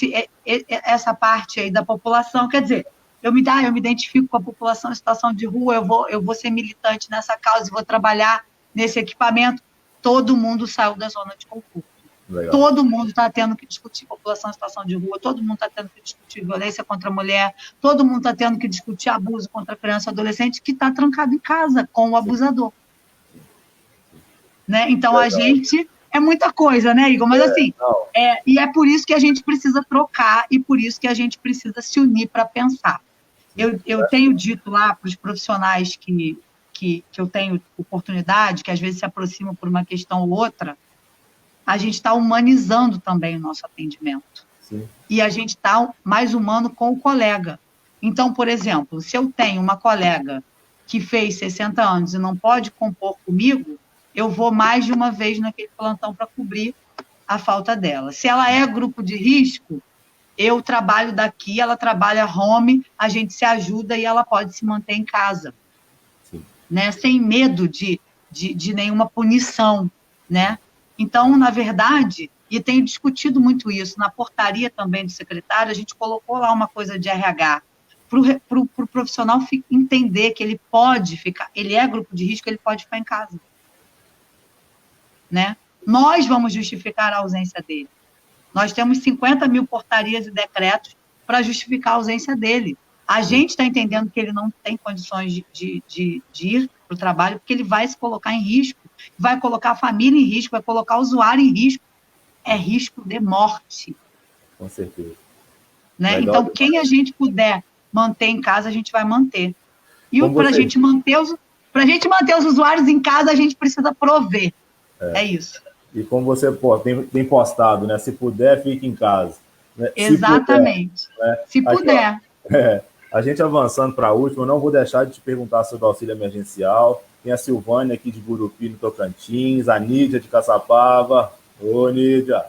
essa parte aí da população. Quer dizer, eu me identifico com a população em situação de rua, eu vou ser militante nessa causa e vou trabalhar nesse equipamento. Todo mundo saiu da zona de conforto. Legal. Todo mundo está tendo que discutir população em situação de rua, todo mundo está tendo que discutir violência contra a mulher, todo mundo está tendo que discutir abuso contra a criança e adolescente que está trancado em casa com o abusador. Né? Então, legal. A gente... É muita coisa, né, Igor? Mas, assim, e é por isso que a gente precisa trocar e por isso que a gente precisa se unir para pensar. Eu tenho dito lá para os profissionais que eu tenho oportunidade, que às vezes se aproximam por uma questão ou outra, a gente está humanizando também o nosso atendimento. Sim. E a gente está mais humano com o colega. Então, por exemplo, se eu tenho uma colega que fez 60 anos e não pode compor comigo, eu vou mais de uma vez naquele plantão para cobrir a falta dela. Se ela é grupo de risco, eu trabalho daqui, ela trabalha home, a gente se ajuda e ela pode se manter em casa. Né, sem medo de nenhuma punição, né? Então, na verdade, e tenho discutido muito isso, na portaria também do secretário, a gente colocou lá uma coisa de RH, para o profissional entender que ele pode ficar, ele é grupo de risco, ele pode ficar em casa. Né? Nós vamos justificar a ausência dele. Nós temos 50 mil portarias e decretos para justificar a ausência dele. A gente está entendendo que ele não tem condições de ir para o trabalho, porque ele vai se colocar em risco, vai colocar a família em risco, vai colocar o usuário em risco. É risco de morte. Com certeza. Né? Então, quem a gente puder manter em casa, a gente vai manter. E para a gente manter os usuários em casa, a gente precisa prover. É isso. E como você tem postado, né? Se puder, fique em casa. né? Exatamente. Se puder. A gente avançando para a última, eu não vou deixar de te perguntar sobre o auxílio emergencial. Tem a Silvânia aqui de Gurupi, no Tocantins, a Nídia de Caçapava. Ô, Nídia!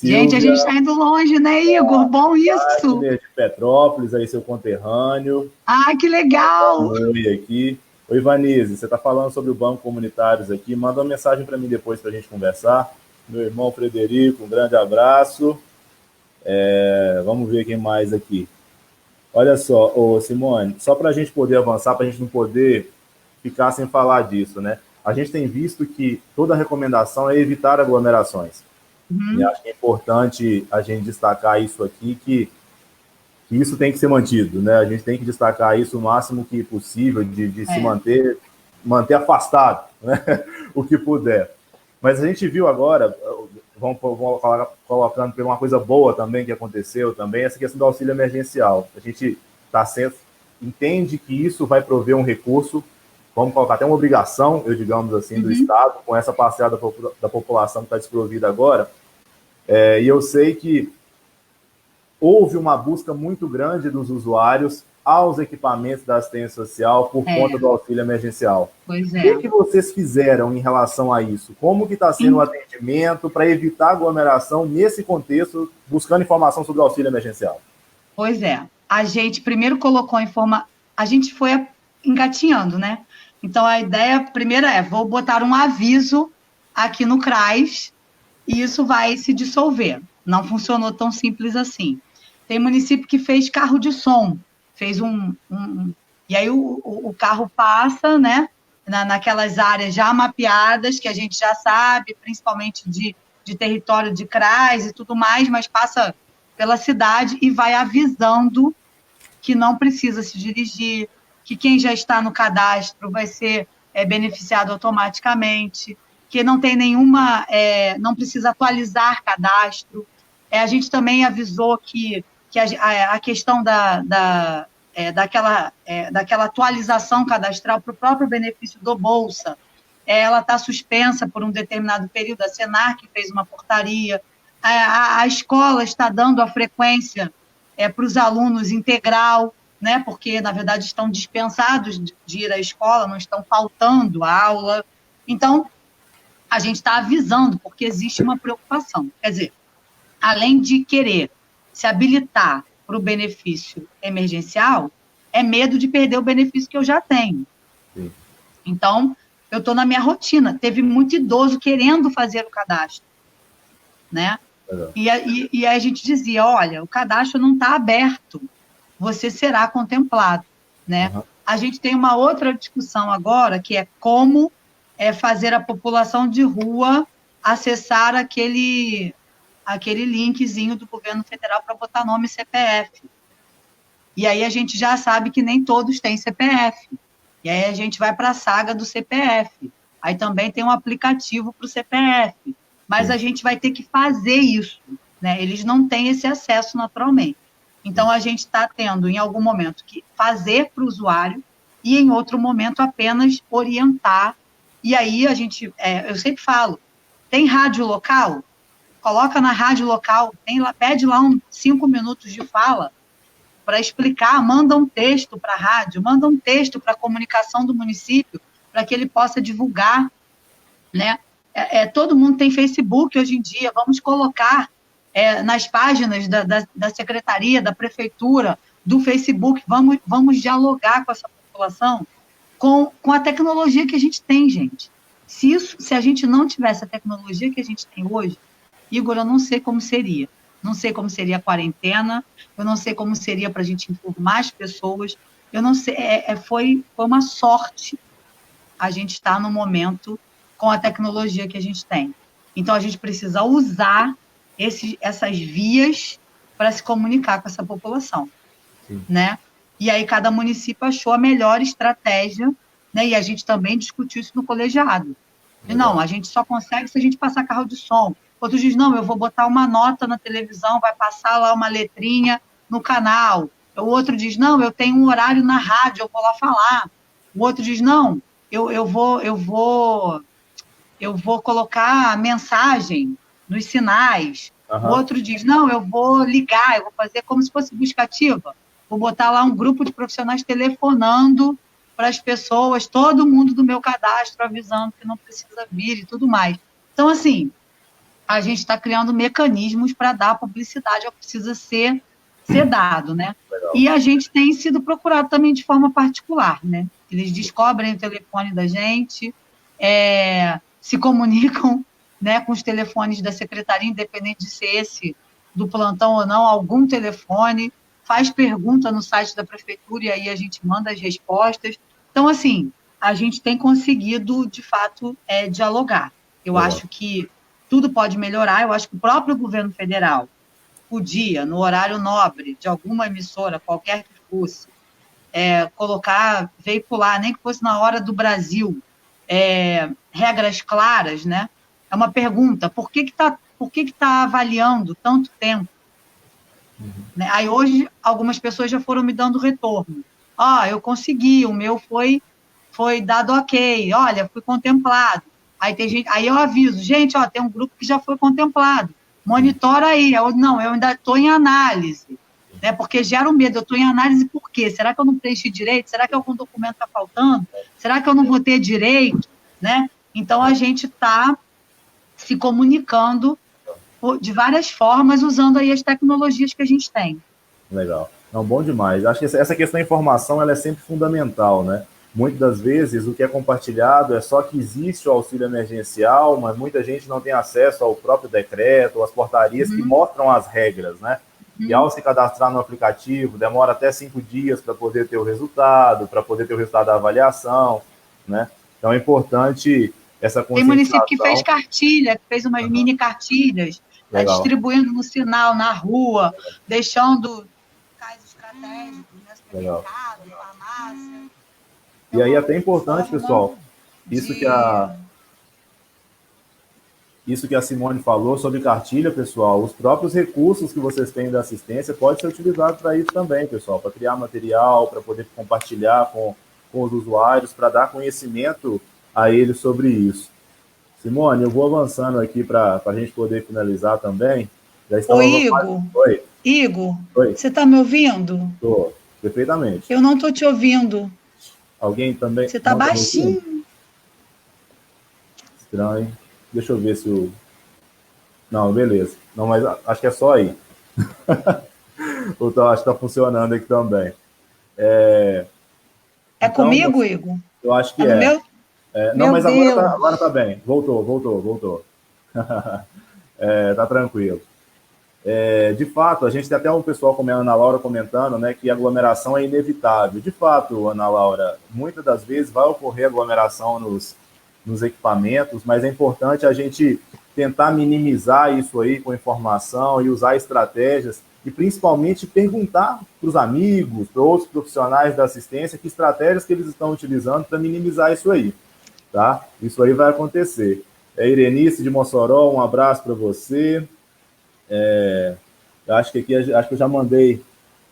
Gente, a Silvia, gente está indo longe, né, Igor? Bom isso! Wagner de Petrópolis, aí seu conterrâneo. Ah, que legal! Oi aqui. Oi, Vanise, você está falando sobre o Banco Comunitários aqui. Manda uma mensagem para mim depois para a gente conversar. Meu irmão Frederico, um grande abraço. Vamos ver quem mais aqui. Olha só, ô Simone, só para a gente poder avançar, para a gente não poder ficar sem falar disso, né? A gente tem visto que toda recomendação é evitar aglomerações. E acho que é importante a gente destacar isso aqui, que isso tem que ser mantido, né? A gente tem que destacar isso o máximo que possível, de se manter afastado, né? O que puder. Mas a gente viu agora, vamos colocando por uma coisa boa também que aconteceu também, essa questão do auxílio emergencial. A gente entende que isso vai prover um recurso, vamos colocar até uma obrigação, digamos assim, do Estado, com essa parcela da população que está desprovida agora. E eu sei que houve uma busca muito grande dos usuários aos equipamentos da assistência social por conta do auxílio emergencial. Pois O que vocês fizeram em relação a isso? Como que está sendo o atendimento para evitar aglomeração nesse contexto, buscando informação sobre o auxílio emergencial? Pois é. A gente primeiro colocou a gente foi engatinhando, né? Então, a ideia primeira vou botar um aviso aqui no CRAS e isso vai se dissolver. Não funcionou tão simples assim. Tem município que fez carro de som, fez e aí o carro passa, né, naquelas áreas já mapeadas, que a gente já sabe, principalmente de território de CRAS e tudo mais, mas passa pela cidade e vai avisando que não precisa se dirigir, que quem já está no cadastro vai ser beneficiado automaticamente, que não tem não precisa atualizar cadastro. A gente também avisou que a questão daquela atualização cadastral para o próprio benefício do Bolsa, ela está suspensa por um determinado período. A Senar que fez uma portaria, a escola está dando a frequência para os alunos integral, né? Porque, na verdade, estão dispensados de ir à escola, não estão faltando a aula. Então, a gente está avisando, porque existe uma preocupação. Quer dizer, além de querer se habilitar para o benefício emergencial, é medo de perder o benefício que eu já tenho. Sim. Então, eu estou na minha rotina. Teve muito idoso querendo fazer o cadastro, né? E aí a gente dizia, olha, o cadastro não está aberto, você será contemplado, né? A gente tem uma outra discussão agora, que é como fazer a população de rua acessar aquele linkzinho do governo federal para botar nome e CPF. E aí a gente já sabe que nem todos têm CPF. E aí a gente vai para a saga do CPF. Aí também tem um aplicativo para o CPF. Mas a gente vai ter que fazer isso, né? Eles não têm esse acesso naturalmente. Então, a gente está tendo, em algum momento, que fazer para o usuário e, em outro momento, apenas orientar. E aí, eu sempre falo, tem rádio local? Coloca na rádio local, pede lá 5 minutos de fala para explicar, manda um texto para a rádio, manda um texto para a comunicação do município, para que ele possa divulgar, né? Todo mundo tem Facebook hoje em dia, vamos colocar nas páginas da secretaria, da prefeitura, do Facebook, vamos dialogar com essa população com a tecnologia que a gente tem, gente. Se a gente não tivesse a tecnologia que a gente tem hoje, Igor, eu não sei como seria. Não sei como seria a quarentena, eu não sei como seria para a gente informar as pessoas, eu não sei, foi uma sorte a gente estar no momento com a tecnologia que a gente tem. Então, a gente precisa usar essas vias para se comunicar com essa população, né? E aí, cada município achou a melhor estratégia, né? E a gente também discutiu isso no colegiado. Não, a gente só consegue se a gente passar carro de som. Outro diz, não, eu vou botar uma nota na televisão, vai passar lá uma letrinha no canal. O outro diz, não, eu tenho um horário na rádio, eu vou lá falar. O outro diz, não, eu vou colocar mensagem nos sinais. O Aham. outro diz, não, eu vou ligar, eu vou fazer como se fosse busca ativa. Vou botar lá um grupo de profissionais telefonando para as pessoas, todo mundo do meu cadastro avisando que não precisa vir e tudo mais. Então, assim, a gente está criando mecanismos para dar publicidade ao que precisa ser dado, né? Legal. E a gente tem sido procurado também de forma particular, né? Eles descobrem o telefone da gente, se comunicam, né, com os telefones da secretaria, independente de ser esse do plantão ou não, algum telefone, faz pergunta no site da prefeitura e aí a gente manda as respostas. Então, assim, a gente tem conseguido, de fato, dialogar. Eu Legal. acho que tudo pode melhorar, eu acho que o próprio governo federal podia, no horário nobre de alguma emissora, qualquer que fosse, colocar, veicular, nem que fosse na hora do Brasil, regras claras, né? É uma pergunta, por que tá avaliando tanto tempo? Né? Aí hoje algumas pessoas já foram me dando retorno. Eu consegui, o meu foi dado ok, olha, fui contemplado. Aí tem gente, aí eu aviso, gente, tem um grupo que já foi contemplado. Monitora aí. Não, eu ainda estou em análise. Né? Porque gera um medo, eu estou em análise por quê? Será que eu não preenchi direito? Será que algum documento está faltando? Será que eu não vou ter direito? Né? Então a gente está se comunicando de várias formas, usando aí as tecnologias que a gente tem. Legal. Não, bom demais. Acho que essa questão da informação ela é sempre fundamental, né? Muitas das vezes o que é compartilhado é só que existe o auxílio emergencial, mas muita gente não tem acesso ao próprio decreto, às portarias que mostram as regras, né? E ao se cadastrar no aplicativo, demora até 5 dias para poder ter o resultado, da avaliação, né? Então é importante essa Tem município que fez conscientização. cartilha, que fez umas Uhum. mini cartilhas, Legal, distribuindo no sinal, na rua, deixando locais estratégicos, né, legal. supermercado, farmácia. É E aí uma até importante, forma pessoal, isso que de... a, isso que a Simone falou sobre cartilha, pessoal, os próprios recursos que vocês têm da assistência pode ser utilizado para isso também, pessoal, para criar material, para poder compartilhar com os usuários, para dar conhecimento a eles sobre isso. Simone, eu vou avançando aqui para a gente poder finalizar também. Já Ô, estamos quase... Oi, Igor, oi, você está me ouvindo? estou perfeitamente. Eu não estou te ouvindo. Alguém também Você está não está me ouvindo? baixinho. Estranho. Deixa eu ver se o... Não, beleza. Não, mas acho que é só aí. Então, acho que está funcionando aqui também. É Então, comigo, Igor? eu acho É que no é. meu? Não, Meu mas agora Deus. tá bem. Voltou. Tá tranquilo. De fato, a gente tem até um pessoal como a Ana Laura comentando, né, que a aglomeração é inevitável. De fato, Ana Laura, muitas das vezes vai ocorrer aglomeração nos equipamentos, mas é importante a gente tentar minimizar isso aí com informação e usar estratégias e principalmente perguntar para os amigos, para outros profissionais da assistência, que estratégias que eles estão utilizando para minimizar isso aí, tá? Isso aí vai acontecer. Irenice de Mossoró, um abraço para você. Acho que eu já mandei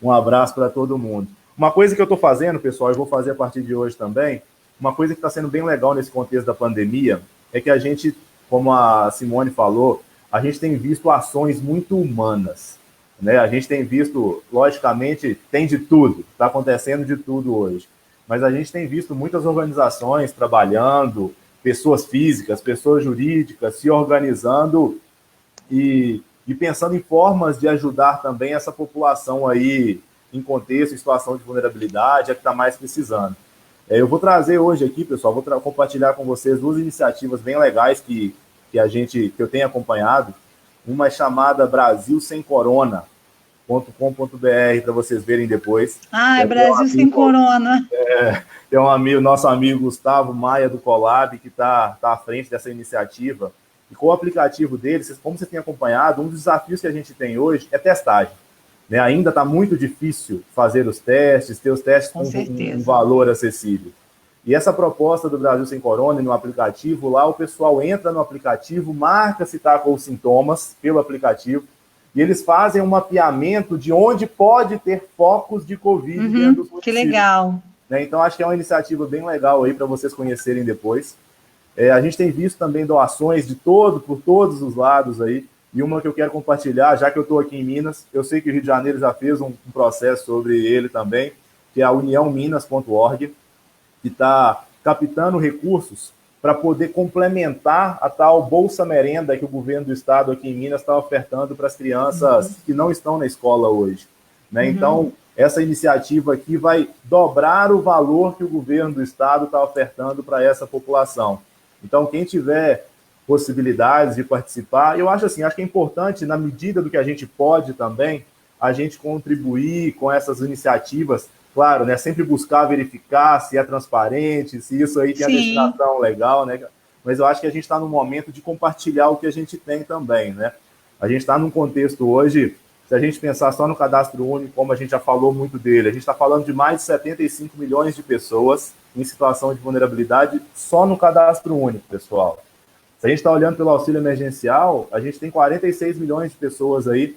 um abraço para todo mundo. Uma coisa que eu estou fazendo, pessoal, eu vou fazer a partir de hoje também, uma coisa que está sendo bem legal nesse contexto da pandemia, é que a gente, como a Simone falou, a gente tem visto ações muito humanas. Né? A gente tem visto, logicamente, tem de tudo, está acontecendo de tudo hoje. Mas a gente tem visto muitas organizações trabalhando, pessoas físicas, pessoas jurídicas se organizando e pensando em formas de ajudar também essa população aí em contexto, em situação de vulnerabilidade, é que está mais precisando. Eu vou trazer hoje aqui, pessoal, compartilhar com vocês duas iniciativas bem legais que eu tenho acompanhado. Uma é chamada Brasil Sem Corona, .com.br, para vocês verem depois. É Brasil Sem Corona. Tem um amigo, nosso amigo Gustavo Maia do Colab, que está à frente dessa iniciativa. E com o aplicativo dele, como você tem acompanhado, um dos desafios que a gente tem hoje é testagem. Né? Ainda está muito difícil fazer os testes, ter os testes com um valor acessível. E essa proposta do Brasil Sem Corona no aplicativo, lá o pessoal entra no aplicativo, marca se está com os sintomas pelo aplicativo, e eles fazem um mapeamento de onde pode ter focos de Covid dentro do município. Que legal. Né? Então, acho que é uma iniciativa bem legal aí para vocês conhecerem depois. A gente tem visto também doações por todos os lados aí, e uma que eu quero compartilhar, já que eu estou aqui em Minas, eu sei que o Rio de Janeiro já fez um processo sobre ele também, que é a uniãominas.org, que está captando recursos para poder complementar a tal Bolsa Merenda que o governo do estado aqui em Minas está ofertando para as crianças que não estão na escola hoje. Né? Então, essa iniciativa aqui vai dobrar o valor que o governo do estado está ofertando para essa população. Então, quem tiver possibilidades de participar, eu acho assim, acho que é importante, na medida do que a gente pode também, a gente contribuir com essas iniciativas, claro, né, sempre buscar verificar se é transparente, se isso aí tem a destinação legal, né? Mas eu acho que a gente está no momento de compartilhar o que a gente tem também, né? A gente está num contexto hoje, se a gente pensar só no cadastro único, como a gente já falou muito dele, a gente está falando de mais de 75 milhões de pessoas em situação de vulnerabilidade só no cadastro único, pessoal. Se a gente está olhando pelo auxílio emergencial, a gente tem 46 milhões de pessoas aí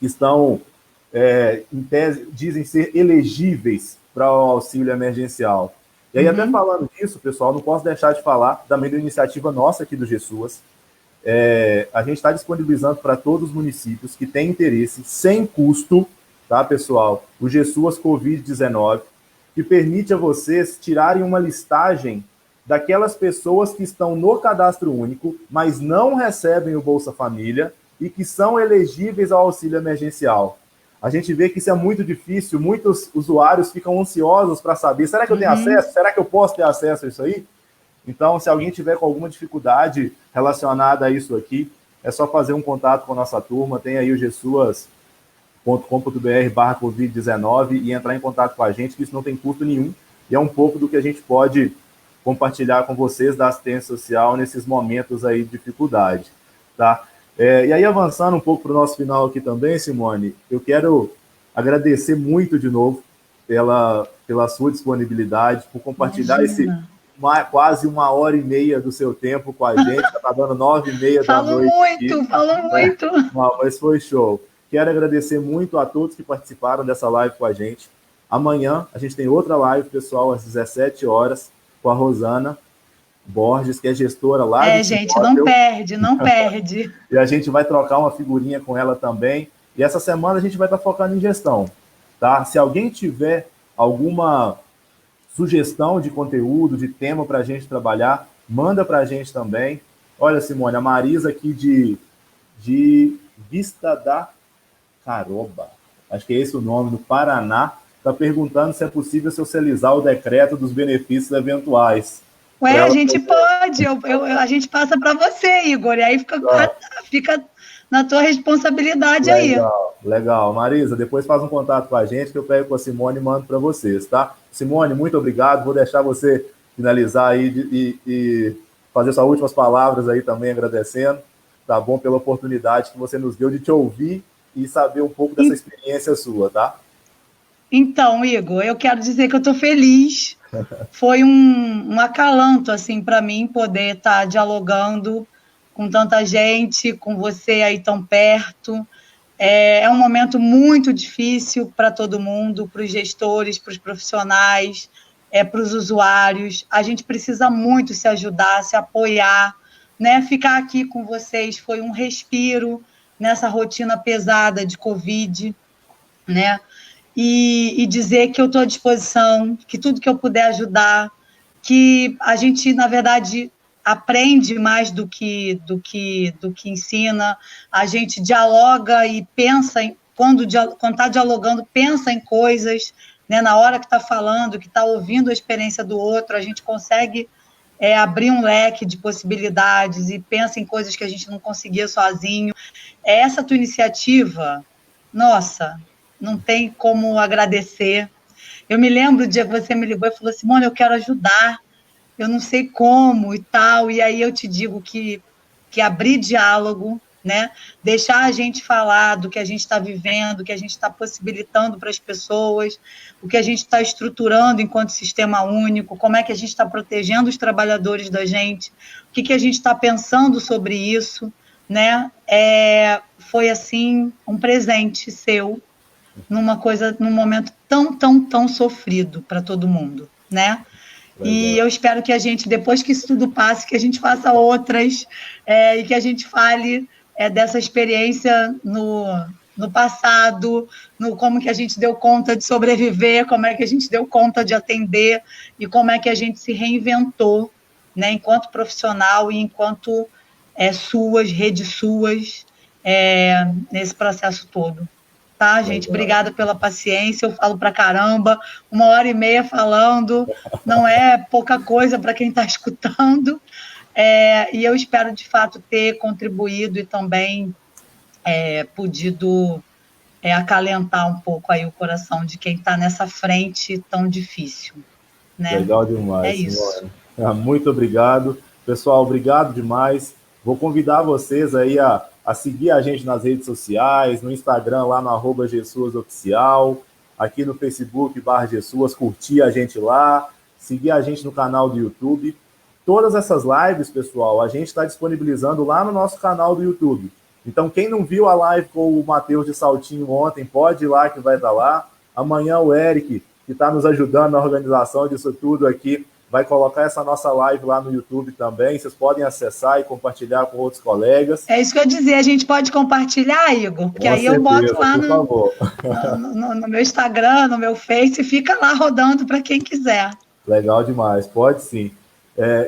que estão, em tese, dizem ser elegíveis para o auxílio emergencial. E aí, até falando disso, pessoal, não posso deixar de falar também da iniciativa nossa aqui do GESUAS. A gente está disponibilizando para todos os municípios que têm interesse, sem custo, tá, pessoal? O GESUAS Covid-19, que permite a vocês tirarem uma listagem daquelas pessoas que estão no cadastro único, mas não recebem o Bolsa Família e que são elegíveis ao auxílio emergencial. A gente vê que isso é muito difícil, muitos usuários ficam ansiosos para saber, será que eu tenho acesso? Será que eu posso ter acesso a isso aí? Então, se alguém tiver com alguma dificuldade relacionada a isso aqui, é só fazer um contato com a nossa turma, tem aí o gesuas.com.br/Covid-19 e entrar em contato com a gente, que isso não tem custo nenhum, e é um pouco do que a gente pode compartilhar com vocês da assistência social nesses momentos aí de dificuldade, tá? E aí, avançando um pouco para o nosso final aqui também, Simone, eu quero agradecer muito de novo pela sua disponibilidade, por compartilhar quase 1h30 do seu tempo com a gente, já está dando 9h30 da noite. Falou muito. Mas foi show. Quero agradecer muito a todos que participaram dessa live com a gente. Amanhã a gente tem outra live, pessoal, às 17 horas, com a Rosana Borges, que é gestora lá de gente, não perde. E a gente vai trocar uma figurinha com ela também. E essa semana a gente vai estar focando em gestão, tá? Se alguém tiver alguma sugestão de conteúdo, de tema para a gente trabalhar, manda para a gente também. Olha, Simone, a Marisa aqui de Vista da Caroba, acho que é esse o nome, do Paraná, está perguntando se é possível socializar o decreto dos benefícios eventuais. A gente pode, a gente passa para você, Igor, e aí fica na tua responsabilidade aí. Legal. Marisa, depois faz um contato com a gente que eu pego com a Simone e mando para vocês, tá? Simone, muito obrigado, vou deixar você finalizar aí e fazer suas últimas palavras aí também, agradecendo, tá bom? Pela oportunidade que você nos deu de te ouvir e saber um pouco dessa experiência sua, tá? Então, Igor, eu quero dizer que eu estou feliz. Foi um acalanto, assim, para mim, poder estar dialogando com tanta gente, com você aí tão perto. É um momento muito difícil para todo mundo, para os gestores, para os profissionais, para os usuários. A gente precisa muito se ajudar, se apoiar, né? Ficar aqui com vocês foi um respiro nessa rotina pesada de Covid, né? E dizer que eu estou à disposição, que tudo que eu puder ajudar, que a gente, na verdade, aprende mais do que ensina, a gente dialoga e pensa, quando está dialogando, pensa em coisas, né, na hora que está falando, que está ouvindo a experiência do outro, a gente consegue abrir um leque de possibilidades e pensa em coisas que a gente não conseguia sozinho. Essa tua iniciativa, nossa, não tem como agradecer. Eu me lembro do dia que você me ligou e falou, Simone, eu quero ajudar, eu não sei como e tal, e aí eu te digo que abrir diálogo, né? Deixar a gente falar do que a gente está vivendo, o que a gente está possibilitando para as pessoas, o que a gente está estruturando enquanto sistema único, como é que a gente está protegendo os trabalhadores da gente, o que a gente está pensando sobre isso, né? Foi, assim, um presente seu, num momento tão sofrido para todo mundo, né? E eu espero que a gente, depois que isso tudo passe, que a gente faça outras e que a gente fale dessa experiência no passado, no como que a gente deu conta de sobreviver, como é que a gente deu conta de atender e como é que a gente se reinventou, né, enquanto profissional e enquanto redes suas, nesse processo todo. Tá, gente? Obrigada pela paciência. Eu falo pra caramba, 1h30 falando, não é pouca coisa para quem está escutando. E eu espero, de fato, ter contribuído e também podido acalentar um pouco aí o coração de quem está nessa frente tão difícil. Né? Legal demais, isso. Muito obrigado. Pessoal, obrigado demais. Vou convidar vocês aí a seguir a gente nas redes sociais, no Instagram, lá no @GSuasOficial, aqui no Facebook, /GSuas, curtir a gente lá, seguir a gente no canal do YouTube. Todas essas lives, pessoal, a gente está disponibilizando lá no nosso canal do YouTube. Então, quem não viu a live com o Matheus de Saltinho ontem, pode ir lá que vai estar lá. Amanhã o Eric, que está nos ajudando na organização disso tudo aqui, vai colocar essa nossa live lá no YouTube também. Vocês podem acessar e compartilhar com outros colegas. É isso que eu ia dizer. A gente pode compartilhar, Igor? Porque aí eu boto lá no meu Instagram, no meu Face, e fica lá rodando para quem quiser. Legal demais. Pode sim.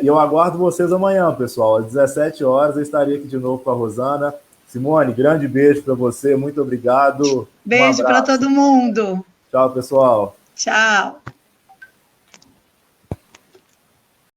E eu aguardo vocês amanhã, pessoal. Às 17 horas eu estarei aqui de novo com a Rosana. Simone, grande beijo para você. Muito obrigado. Beijo para todo mundo. Tchau, pessoal. Tchau.